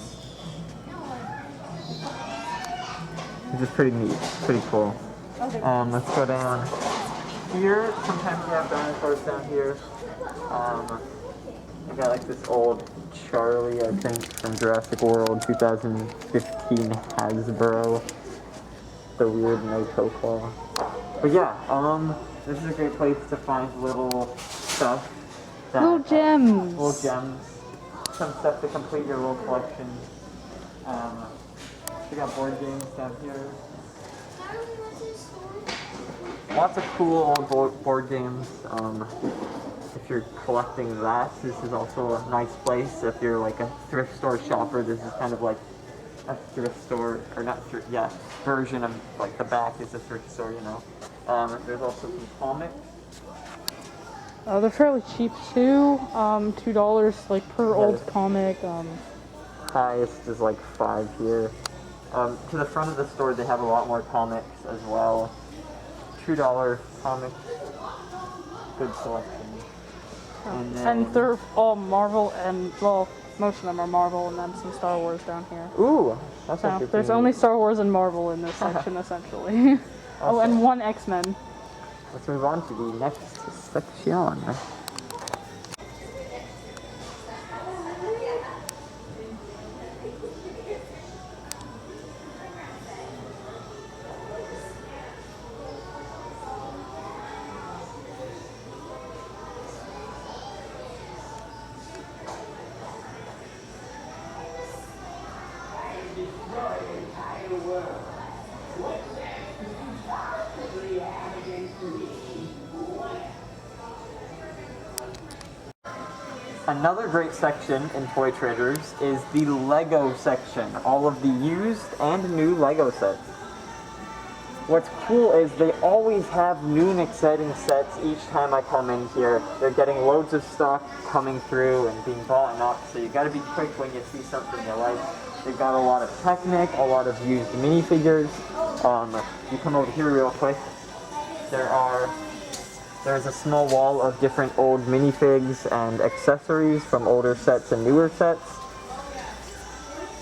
which is pretty neat, pretty cool. Let's go down here. Sometimes we have dinosaurs down here. I got like this old Charlie, I think, from Jurassic World 2015 hasbro. The weird NECA claw. But yeah, this is a great place to find little stuff. Little gems. Little gems. Some stuff to complete your little collection. We got board games down here. Lots of cool old board games. If you're collecting that, this is also a nice place. If you're like a thrift store shopper, this is kind of like a thrift store, or not thrift, yeah, version of like the back is a thrift store, you know. There's also some comics. They're fairly cheap too. $2 like per old comic. Highest is like $5 here. To the front of the store, they have a lot more comics as well. $2 comics. Good selection. And they're all Marvel, and well, most of them are Marvel, and then some Star Wars down here. Ooh, that's So interesting. there's only Star Wars and Marvel in this section, essentially. Oh, and one X-Men. Let's move on to the next section. Another great section in Toy Traders is the Lego section. All of the used and new Lego sets. What's cool is they always have new and exciting sets each time I come in here. They're getting loads of stock coming through and being bought up, so you gotta be quick when you see something you like. They've got a lot of Technic, a lot of used minifigures. You come over here real quick. There's a small wall of different old minifigs and accessories from older sets and newer sets.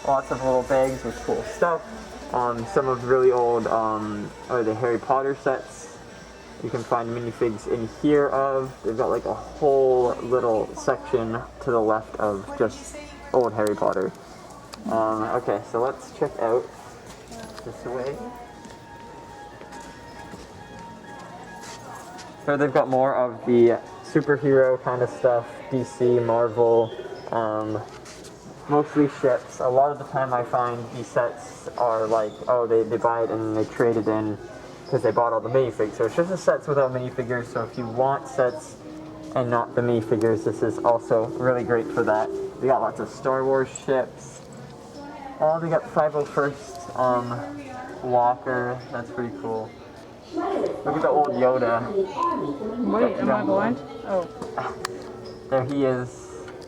Lots of little bags with cool stuff. Some of really old, the Harry Potter sets. You can find minifigs in here of. They've got like a whole little section to the left of just old Harry Potter. Okay, so let's check out this way. So they've got more of the superhero kind of stuff, DC, Marvel, mostly ships. A lot of the time I find these sets are like, oh, they buy it and they trade it in because they bought all the minifigs. So it's just the sets without minifigures, so if you want sets and not the minifigures, this is also really great for that. They got lots of Star Wars ships. Oh, they got 501st Walker, that's pretty cool. Look at the old Yoda. Wait, am I blind? Oh. There he is.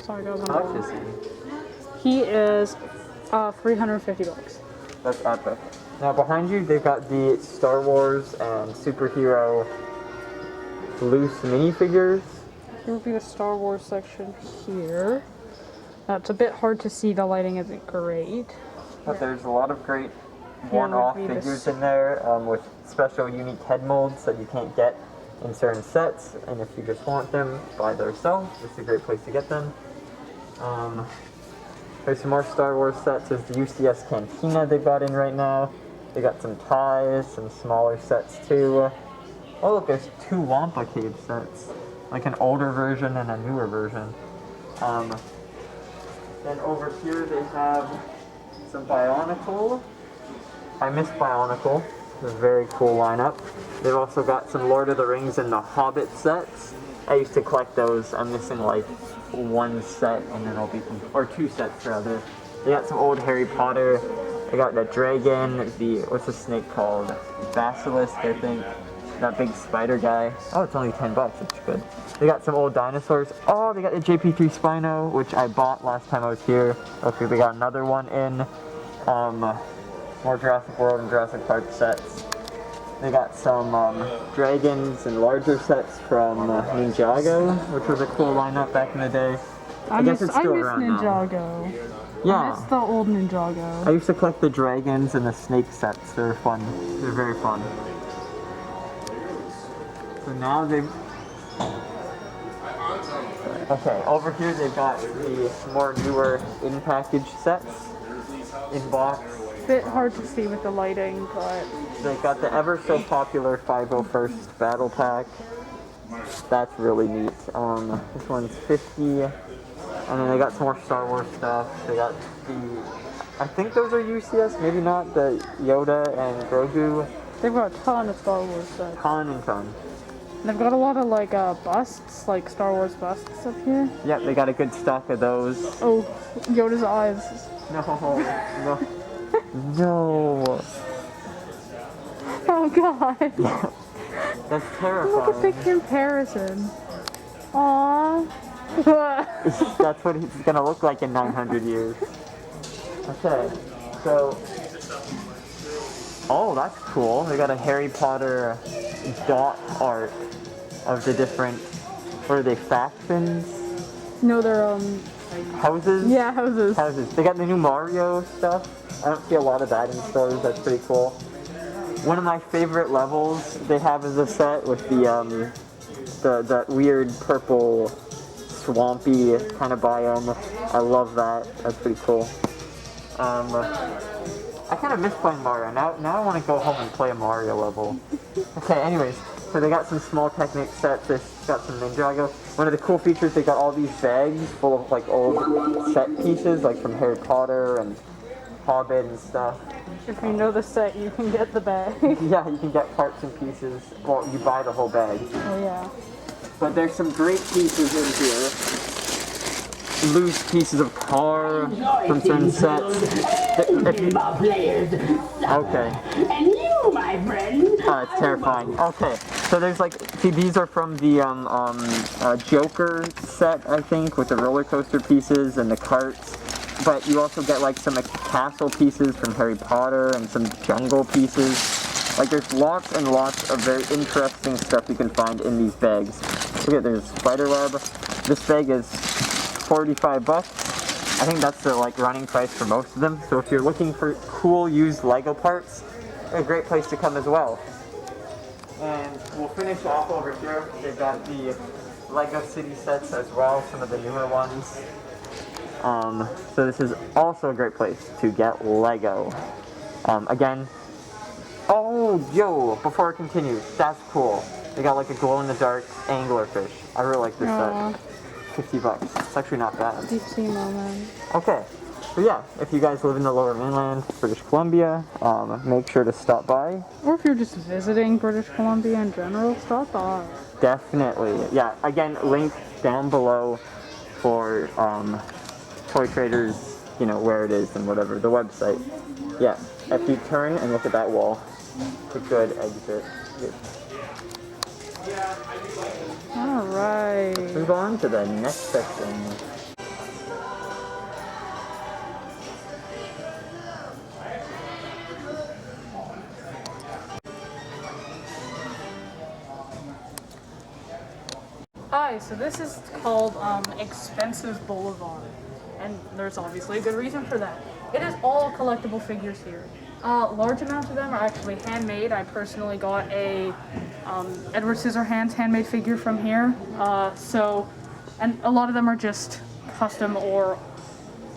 Sorry guys, I'm How much blind. is He he? is $350. That's epic. Now behind you, they've got the Star Wars and superhero loose minifigures. Here would be the Star Wars section here. It's a bit hard to see, the lighting isn't great. But there's a lot of great one-off would be the figures in there with special unique head molds that you can't get in certain sets, and if you just want them by themselves, it's a great place to get them. There's some more Star Wars sets. There's the UCS Cantina they got in right now. They got some ties, some smaller sets too. Oh look, there's two Wampa Cave sets, like an older version and a newer version. Then over here they have some Bionicle. I miss Bionicle. It's a very cool lineup. They've also got some Lord of the Rings and the Hobbit sets. I used to collect those. I'm missing like one set and then I'll be, or two sets rather. They got some old Harry Potter. They got the dragon, what's the snake called? Basilisk, I think. That big spider guy. Oh, it's only $10, that's good. They got some old dinosaurs. Oh, they got the JP3 Spino, which I bought last time I was here. Okay, they got another one in. More Jurassic World and Jurassic Park sets. They got some dragons and larger sets from Ninjago, which was a cool lineup back in the day. I guess it's still around now. Ninjago. I miss the old Ninjago. I used to collect the dragons and the snake sets. They're fun. They're very fun. So now they've... Okay, over here they've got the more newer in-package sets. In box. Bit hard to see with the lighting, but... They got the ever so popular 501st Battle Pack. That's really neat. This one's 50. And then they got some more Star Wars stuff. They got the... I think those are UCS, maybe not. The Yoda and Grogu. They've got a ton of Star Wars sets. Ton and ton. And they've got a lot of like busts, like Star Wars busts up here. Yep, they got a good stock of those. Oh, Yoda's eyes. No, no. No. Oh god. That's Look terrifying. at the comparison. Aww. That's what he's gonna look like in 900 years. Okay, so... Oh, that's cool. They got a Harry Potter dot art of the different... What are they, factions? No, they're, Houses? yeah, houses. Houses. They got the new Mario stuff. I don't see a lot of that in stores. That's pretty cool. One of my favorite levels they have is a set with the weird purple swampy kind of biome. I love that. That's pretty cool. I kind of miss playing Mario. Now I want to go home and play a Mario level. Okay, anyways, so they got some small Technic sets. They got some Ninjago. One of the cool features, they got all these bags full of like old set pieces, like from Harry Potter and Hobbit and stuff. If you know the set, you can get the bag. Yeah, you can get parts and pieces. Well, you buy the whole bag. Oh yeah. But there's some great pieces in here. Loose pieces of car from certain sets. Players. Okay. And you, my friend. It's terrifying. Okay, so there's like, see, these are from the Joker set, I think, with the roller coaster pieces and the carts. But you also get like some castle pieces from Harry Potter and some jungle pieces. Like there's lots and lots of very interesting stuff you can find in these bags. Look at there's spiderweb. This bag is 45 bucks. I think that's the like running price for most of them. So if you're looking for cool used Lego parts, a great place to come as well. And we'll finish off over here. They've got the Lego City sets as well, some of the newer ones. So this is also a great place to get Lego. Again, oh, yo, before I continue, that's cool. They got like a glow-in-the-dark anglerfish. I really like this set. 50 bucks. It's actually not bad. Deep sea moment. Okay, so yeah, if you guys live in the Lower Mainland, British Columbia, make sure to stop by. Or if you're just visiting British Columbia in general, stop by. Definitely. Yeah, again, link down below for Toy Traders, you know, where it is and whatever, the website. Yeah, if you turn and look at that wall, it's a good exit. Alright. Move on to the next section. Hi, so this is called Expensive Boulevard, and there's obviously a good reason for that. It is all collectible figures here. Large amounts of them are actually handmade. I personally got a Edward Scissorhands handmade figure from here. And a lot of them are just custom or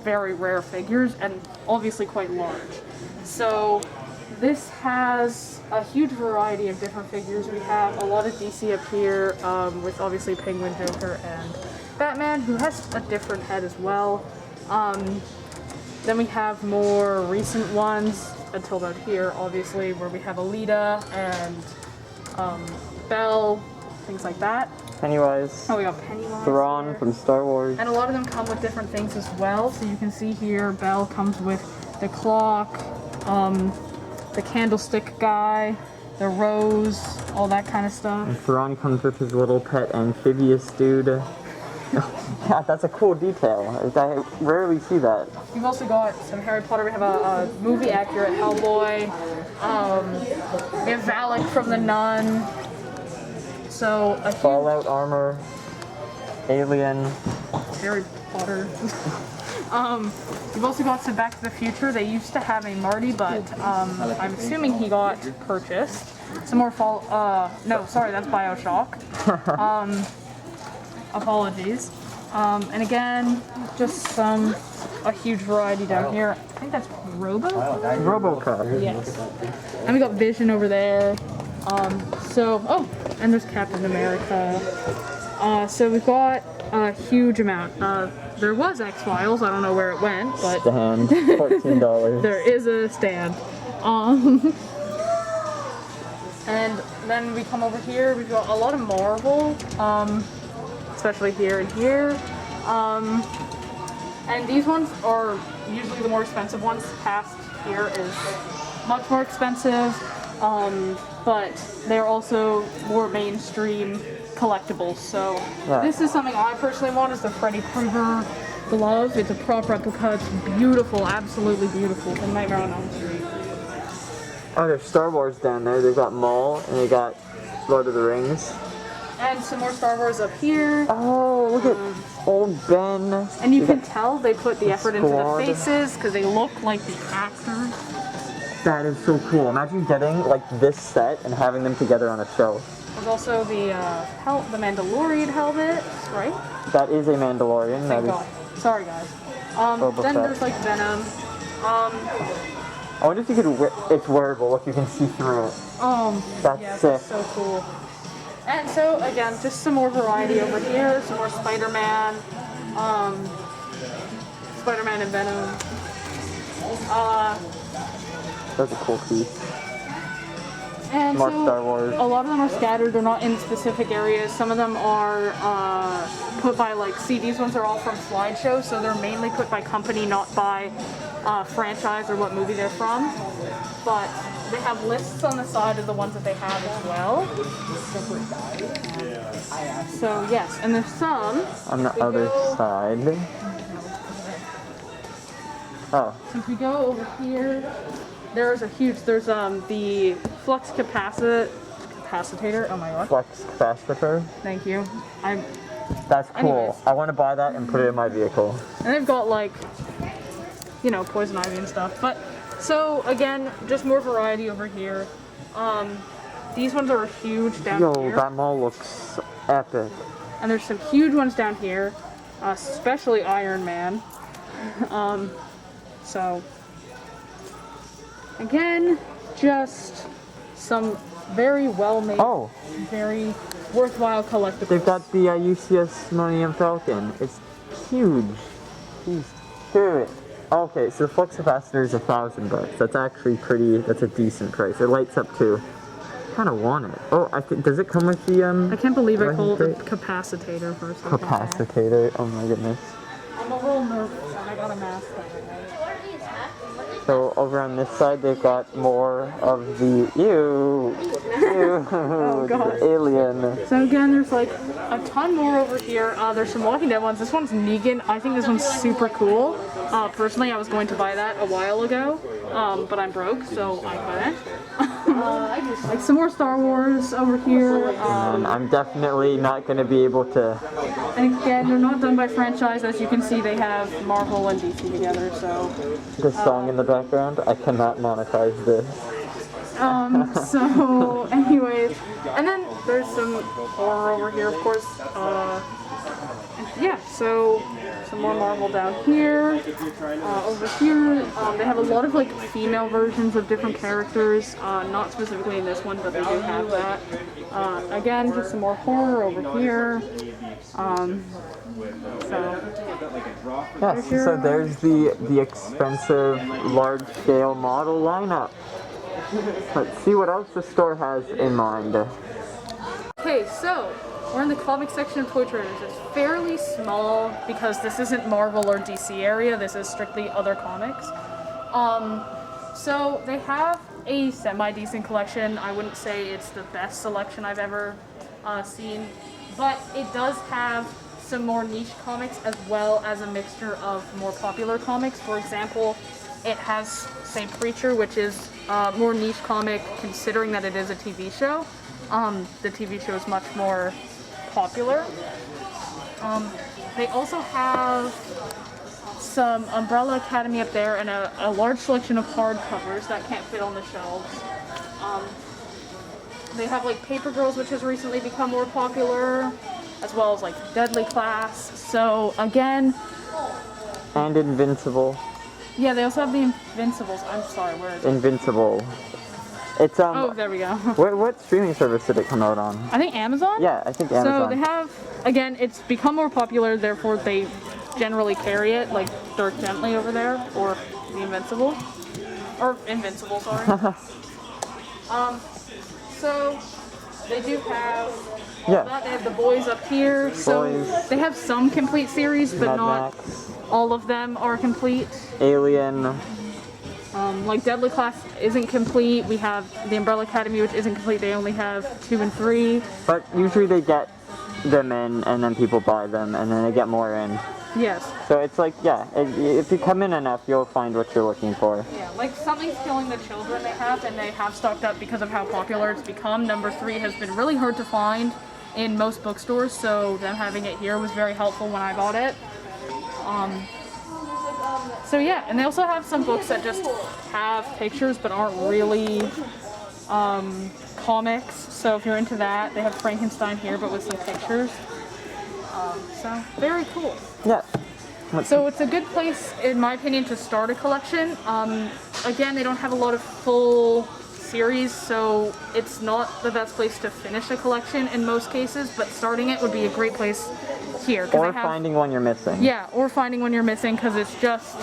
very rare figures, and obviously quite large. So this has a huge variety of different figures. We have a lot of DC up here, with obviously Penguin, Joker, and Batman, who has a different head as well. Then we have more recent ones, until about here, obviously, where we have Alita and Belle, things like that. Pennywise. Oh, we got Pennywise. Thrawn here. from Star Wars. And a lot of them come with different things as well. So you can see here, Belle comes with the clock, the candlestick guy, the rose, all that kind of stuff. And Thrawn comes with his little pet amphibious dude. Yeah, that's a cool detail. I rarely see that. We've also got some Harry Potter. We have a movie accurate Hellboy. We have Valak from The Nun. So a Fallout armor. Alien. Harry Potter. You've also got some Back to the Future. They used to have a Marty, but I'm assuming he got purchased. Some more no, sorry, that's BioShock. Apologies. And again, just a huge variety down here. I think that's RoboCop. Yes. And we got Vision over there. And there's Captain America. So we've got a huge amount. There was X-Files. I don't know where it went, but Stand, $14. there is a stand. And then we come over here. We've got a lot of Marvel, especially here and here. And these ones are usually the more expensive ones. Past here is much more expensive, but they're also more mainstream collectibles. So this is something I personally want, is the Freddy Krueger glove. It's a prop replica. It's beautiful, absolutely beautiful, from Nightmare on Elm Street. Oh, there's Star Wars down there. They've got Maul and they got Lord of the Rings. And some more Star Wars up here. Oh, look at old Ben. And you can tell they put the effort into the faces because they look like the actors. That is so cool. Imagine getting like this set and having them together on a show. There's also the Mandalorian helmet, right? That is a Mandalorian. Thank God. Sorry, guys. Then there's like Venom. I wonder if you could it's wearable, if you can see through it. That's sick. That's so cool. And so again, just some more variety over here. Some more Spider-Man. Spider-Man and Venom. That's a cool piece. And more so Star Wars. A lot of them are scattered. They're not in specific areas. Some of them are put by these ones are all from Slideshow, so they're mainly put by company, not by franchise or what movie they're from. But they have lists on the side of the ones that they have as well. So yes, and there's some on the other side. Oh. So if we go over here, there's the flux capacitor. Oh my god. Flux capacitor. Thank you. That's cool. Anyways. I want to buy that and put it in my vehicle. And they've got poison ivy and stuff. But so again, just more variety over here. These ones are huge down here. Yo, that mall looks epic. And there's some huge ones down here, especially Iron Man. So again, just some very well-made, very worthwhile collectibles. They've got the UCS Millennium Falcon. It's huge. Jeez. Dude. Okay, so the flux capacitor is $1,000. That's actually that's a decent price. It lights up too. Kind of want it. Oh, does it come with the I can't believe I called it capacitor for a second. Capacitor. Oh my goodness. I'm a little nervous and I got a mask on. So over on this side, they've got more of the the alien. So again, there's like a ton more over here. There's some Walking Dead ones. This one's Negan. I think this one's super cool. Personally, I was going to buy that a while ago, but I'm broke, so I couldn't. Like some more Star Wars over here. I'm definitely not going to be able to. And again, they're not done by franchise. As you can see, they have Marvel and DC together. So the song in the background, I cannot monetize this. So anyways, and then there's some horror over here, of course. Yeah, so some more Marvel down here. Over here, they have a lot of like female versions of different characters. Not specifically in this one, but they do have that. Again, just some more horror over here. Yes, so there's the expensive large-scale model lineup. Let's see what else the store has in mind. Okay, so we're in the comic section of Toy Traders. It's fairly small because this isn't Marvel or DC area. This is strictly other comics. So they have a semi-decent collection. I wouldn't say it's the best selection I've ever seen, but it does have some more niche comics as well as a mixture of more popular comics. For example, it has, say, Preacher, which is more niche comic considering that it is a TV show. The TV show is much more popular. They also have some Umbrella Academy up there, and a large selection of hardcovers that can't fit on the shelves. They have like Paper Girls, which has recently become more popular, as well as like Deadly Class. So again, And Invincible. yeah, they also have the Invincibles. I'm sorry, where is it? Invincible. It's Oh, there we go. what streaming service did it come out on? I think Amazon? Yeah, I think Amazon. So they have, again, it's become more popular, therefore they generally carry it, like Dark Gently over there, or the Invincible. Or Invincible, sorry. So they do have Yeah. that. They have the boys up here. So Boys. they have some complete series, but Mad not Max, all of them are complete. Alien. Like Deadly Class isn't complete. We have the Umbrella Academy, which isn't complete. They only have 2 and 3. But usually they get them in and then people buy them and then they get more in. Yes. So it's like, yeah, if you come in enough, you'll find what you're looking for. Yeah, like Something's Killing the Children they have, and they have stocked up because of how popular it's become. Number 3 has been really hard to find in most bookstores, so them having it here was very helpful when I bought it. So yeah, and they also have some books that just have pictures but aren't really comics. So if you're into that, they have Frankenstein here but with some pictures. So very cool. Yeah. So it's a good place, in my opinion, to start a collection. Again, they don't have a lot of full series, so it's not the best place to finish a collection in most cases, but starting it would be a great place here. Or finding one you're missing. Yeah, or finding one you're missing, because it's just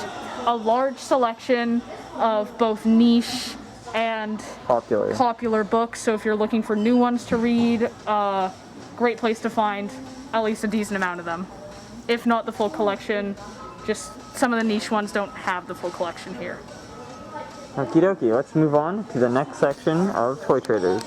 a large selection of both niche and popular books. So if you're looking for new ones to read, great place to find at least a decent amount of them. If not the full collection, just some of the niche ones don't have the full collection here. Okie dokie, let's move on to the next section of Toy Traders.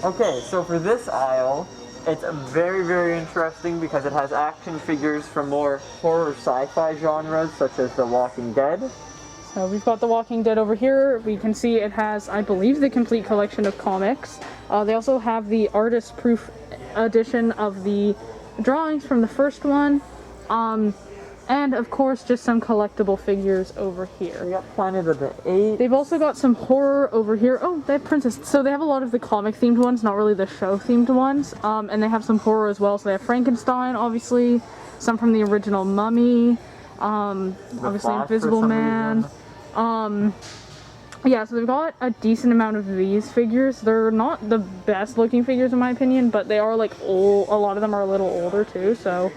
Okay, so for this aisle, it's very, very interesting because it has action figures from more horror sci-fi genres, such as The Walking Dead. So we've got The Walking Dead over here. We can see it has, I believe, the complete collection of comics. They also have the artist proof edition of the drawings from the first one. And of course, just some collectible figures over here. We got Planet of the Apes. They've also got some horror over here. Oh, they have Princess. So they have a lot of the comic themed ones, not really the show themed ones. And they have some horror as well. So they have Frankenstein, obviously. Some from the original Mummy. Obviously Invisible Man. Yeah, so they've got a decent amount of these figures. They're not the best looking figures in my opinion, but they are like old. A lot of them are a little older too, so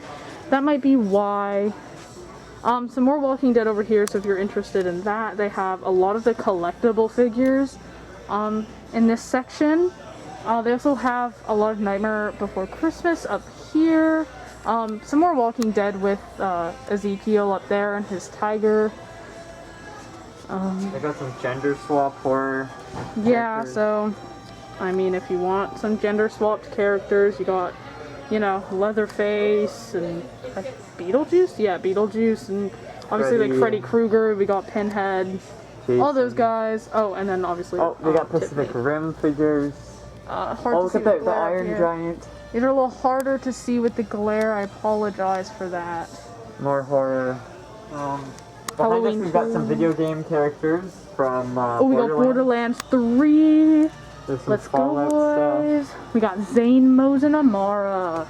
that might be why. Some more Walking Dead over here, so if you're interested in that, they have a lot of the collectible figures in this section. They also have a lot of Nightmare Before Christmas up here. Some more Walking Dead with Ezekiel up there and his tiger. They got some gender swap horror. Yeah, characters. so, I mean, if you want some gender swapped characters, you got, you know, Leatherface and Beetlejuice? Yeah, Beetlejuice, and obviously like Freddy Krueger, we got Pinhead, all those guys. Oh, and then obviously... Oh, we got Pacific Rim figures. Hard Oh, to look see at with the glare up Iron here. Giant. These are a little harder to see with the glare, I apologize for that. More horror. Behind Halloween us, we've got some 2. video game characters from Oh, we got Borderlands 3. There's some Let's go, Fallout stuff. boys. We got Zane, Mose, and Amara.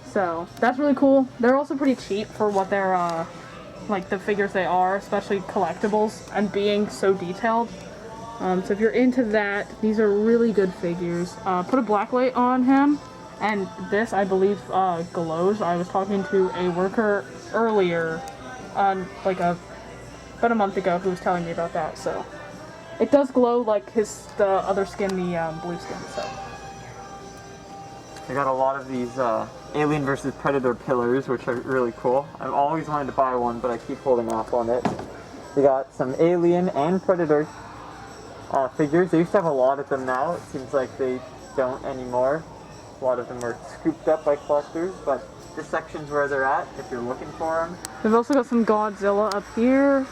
So, that's really cool. They're also pretty cheap for what they're, like, the figures they are, especially collectibles, and being so detailed. So if you're into that, these are really good figures. Put a black light on him, and this, I believe, glows. I was talking to a worker earlier, like about a month ago, who was telling me about that, so. It does glow like the other skin, the blue skin, so. I got a lot of these Alien vs. Predator pillars, which are really cool. I've always wanted to buy one, but I keep holding off on it. We got some Alien and Predator figures. They used to have a lot of them now. It seems like they don't anymore. A lot of them are scooped up by collectors, but this section's where they're at if you're looking for them. We've also got some Godzilla up here.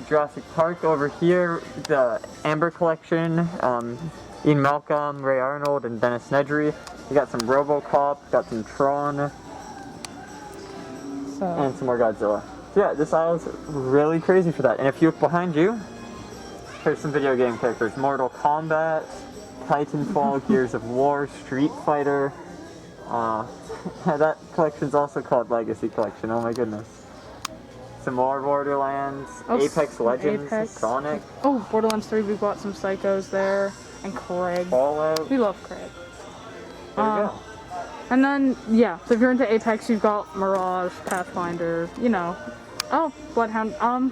Jurassic Park over here, the Amber collection, Ian Malcolm, Ray Arnold, and Dennis Nedry. We got some RoboCop, got some Tron, and some more Godzilla. So yeah, this aisle's really crazy for that. And if you look behind you, here's some video game characters. Mortal Kombat, Titanfall, Gears of War, Street Fighter. That collection's also called Legacy Collection, oh my goodness. Some more Borderlands, Apex Legends, Sonic. Oh, Borderlands 3, we bought some Psychos there, and Craig. Fallout. We love Craig. There we go. And then, yeah, so if you're into Apex, you've got Mirage, Pathfinder, you know. Oh, Bloodhound, not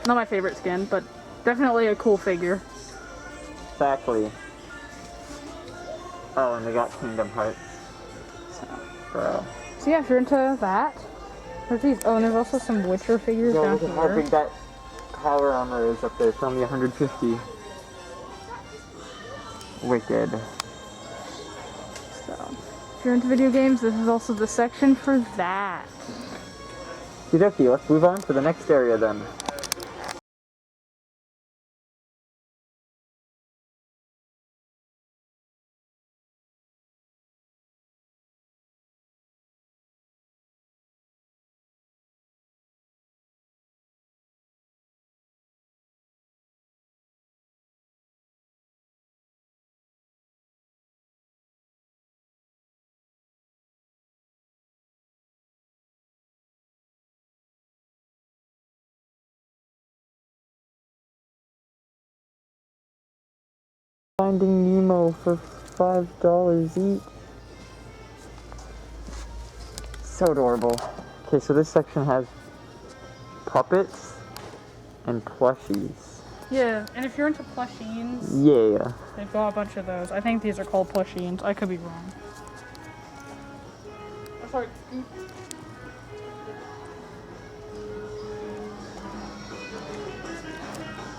my favorite skin, but definitely a cool figure. Exactly. Oh, and they got Kingdom Hearts. Bro. So yeah, if you're into that, there's these. Oh, and there's also some Witcher figures Yo, down look at how here. big that power armor is up there. It's only 150. Wicked. So, if you're into video games, this is also the section for that. Okay, let's move on to the next area then. Finding Nemo for $5 each. So adorable. Okay, so this section has puppets and plushies. Yeah, and if you're into plushies, Yeah. they've got a bunch of those. I think these are called plushies. I could be wrong. I'm sorry.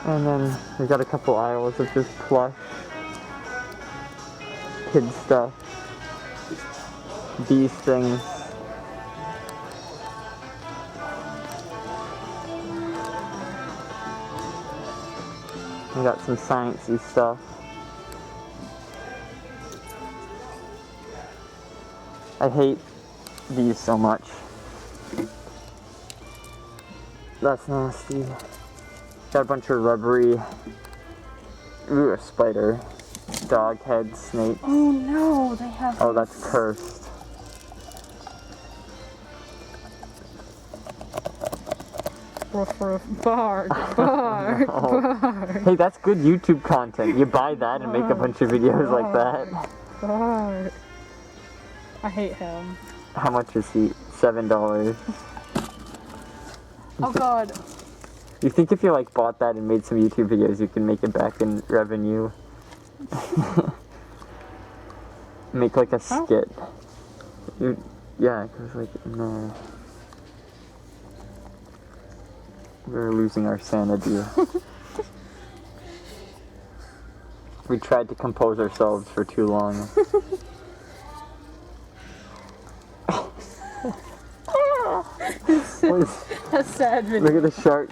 And then we got a couple aisles of just plush kid stuff. These things. We got some sciencey stuff. I hate these so much. That's nasty. Got a bunch of rubbery. Ooh, a spider. Dog head snake. Oh no, they have. Oh, that's cursed. Ruff, ruff, bark, bark, Oh. bark, Hey, that's good YouTube content. You buy that and make a bunch of videos like that. bark. I hate him. How much is he? $7. Oh god. You think if you like bought that and made some YouTube videos, you can make it back in revenue? Make like a skit. Yeah, because like, no. We're losing our sanity. We tried to compose ourselves for too long. What is, A sad video. look at the shark.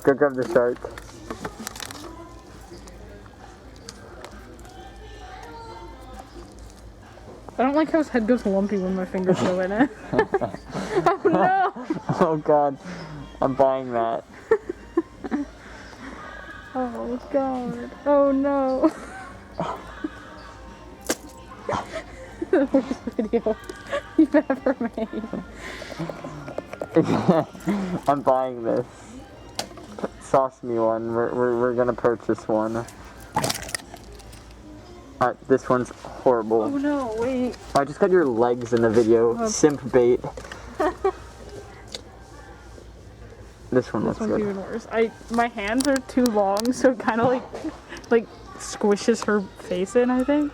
Go grab the shark. I don't like how his head goes lumpy when my fingers go in it. Oh no! Oh god. I'm buying that. Oh god. Oh no. The worst video you've ever made. I'm buying this. Sauce me one. We're gonna purchase one. This one's horrible. Oh no, wait. I just got your legs in the video. Oh. Simp bait. This one This looks one's good. even worse. My hands are too long, so it kind of like squishes her face in, I think.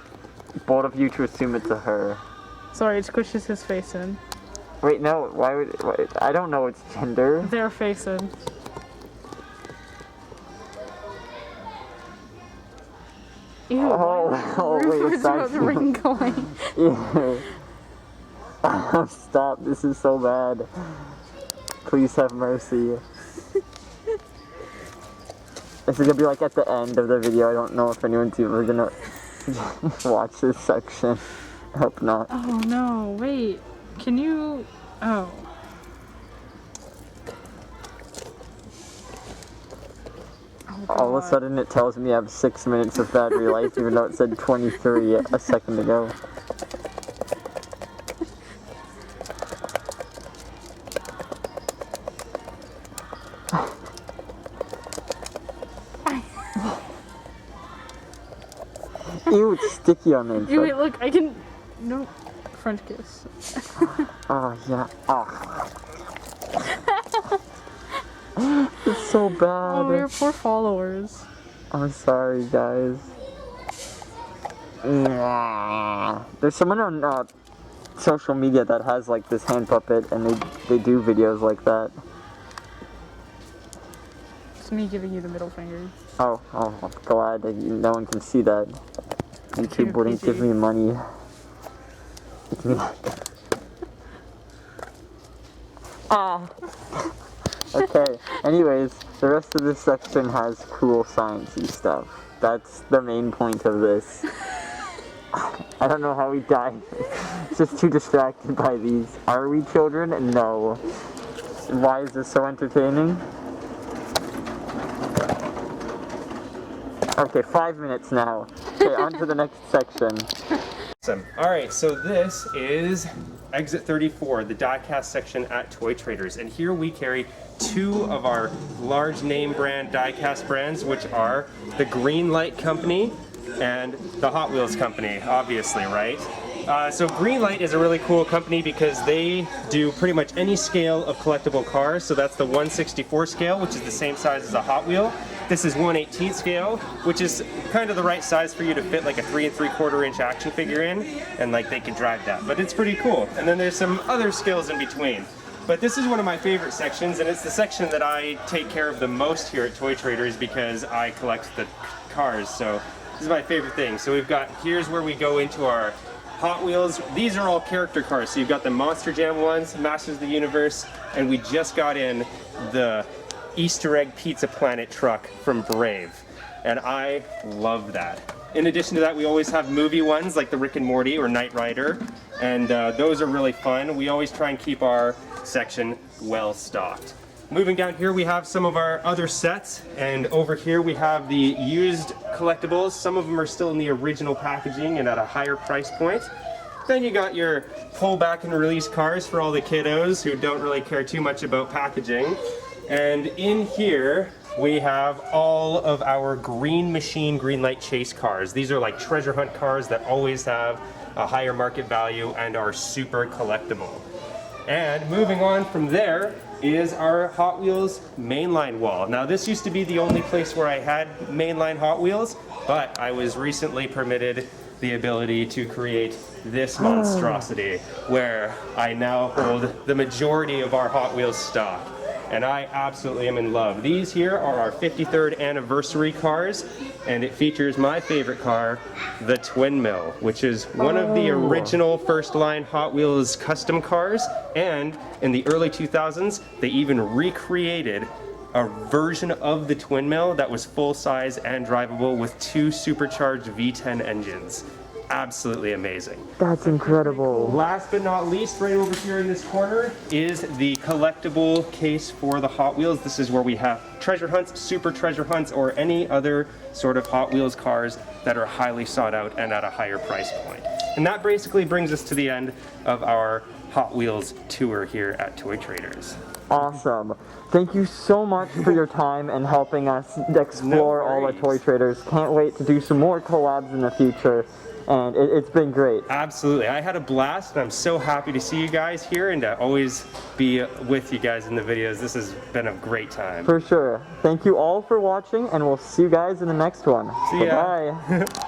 bold of you to assume it's a her. Sorry, it squishes his face in. Wait, no, I don't know its gender. Their face in. Ew, wait, Rupert's it's about the actually... ring going. Ew. Oh, stop, this is so bad. Please have mercy. This is gonna be like at the end of the video. I don't know if anyone's ever gonna watch this section. I hope not. Oh no, wait. Can you... Oh. All of a sudden it tells me I have 6 minutes of battery life even though it said 23 a second ago. Ew, it's sticky on the inside. Wait, look, I can... No. French kiss. Oh, yeah. Oh. It's so bad. Oh, your poor followers. I'm sorry, guys. There's someone on social media that has like this hand puppet, and they do videos like that. It's me giving you the middle finger. Oh, I'm glad that no one can see that. YouTube wouldn't give me money. Ah. Okay, anyways, the rest of this section has cool sciencey stuff. That's the main point of this. I don't know how we died. Just too distracted by these. Are we children? No. Why is this so entertaining? Okay, 5 minutes now. Okay, on to the next section. Awesome. Alright, so this is Exit 34, the diecast section at Toy Traders. And here we carry two of our large name brand diecast brands, which are the Greenlight Company and the Hot Wheels Company, obviously, right? So Greenlight is a really cool company because they do pretty much any scale of collectible cars. So that's the 1/64 scale, which is the same size as a Hot Wheel. This is 1/18 scale, which is kind of the right size for you to fit like a 3 3/4 inch action figure in, and like they can drive that. But it's pretty cool. And then there's some other scales in between. But this is one of my favorite sections, and it's the section that I take care of the most here at Toy Traders because I collect the cars. So this is my favorite thing. So we've got, here's where we go into our Hot Wheels. These are all character cars. So you've got the Monster Jam ones, Masters of the Universe, and we just got in the Easter Egg Pizza Planet truck from Brave. And I love that. In addition to that, we always have movie ones like the Rick and Morty or Knight Rider. And those are really fun. We always try and keep our section well stocked. Moving down here, we have some of our other sets, and over here we have the used collectibles. Some of them are still in the original packaging and at a higher price point. Then you got your pull back and release cars for all the kiddos who don't really care too much about packaging. And in here we have all of our Green Machine Greenlight Chase cars. These are like treasure hunt cars that always have a higher market value and are super collectible. And moving on from there is our Hot Wheels mainline wall. Now this used to be the only place where I had mainline Hot Wheels, but I was recently permitted the ability to create this monstrosity where I now hold the majority of our Hot Wheels stock. And I absolutely am in love. These here are our 53rd anniversary cars, and it features my favorite car, the Twin Mill, which is one of the original first line Hot Wheels custom cars, and in the early 2000s, they even recreated a version of the Twin Mill that was full size and drivable with 2 supercharged V10 engines. Absolutely amazing. That's incredible. Last but not least, right over here in this corner is the collectible case for the Hot Wheels. This is where we have treasure hunts, super treasure hunts, or any other sort of Hot Wheels cars that are highly sought out and at a higher price point. And that basically brings us to the end of our Hot Wheels tour here at Toy Traders. Awesome. Thank you so much for your time and helping us explore all the Toy Traders. Can't wait to do some more collabs in the future. And it's been great. Absolutely. I had a blast, and I'm so happy to see you guys here and to always be with you guys in the videos. This has been a great time. For sure. Thank you all for watching, and we'll see you guys in the next one. See ya. Bye-bye.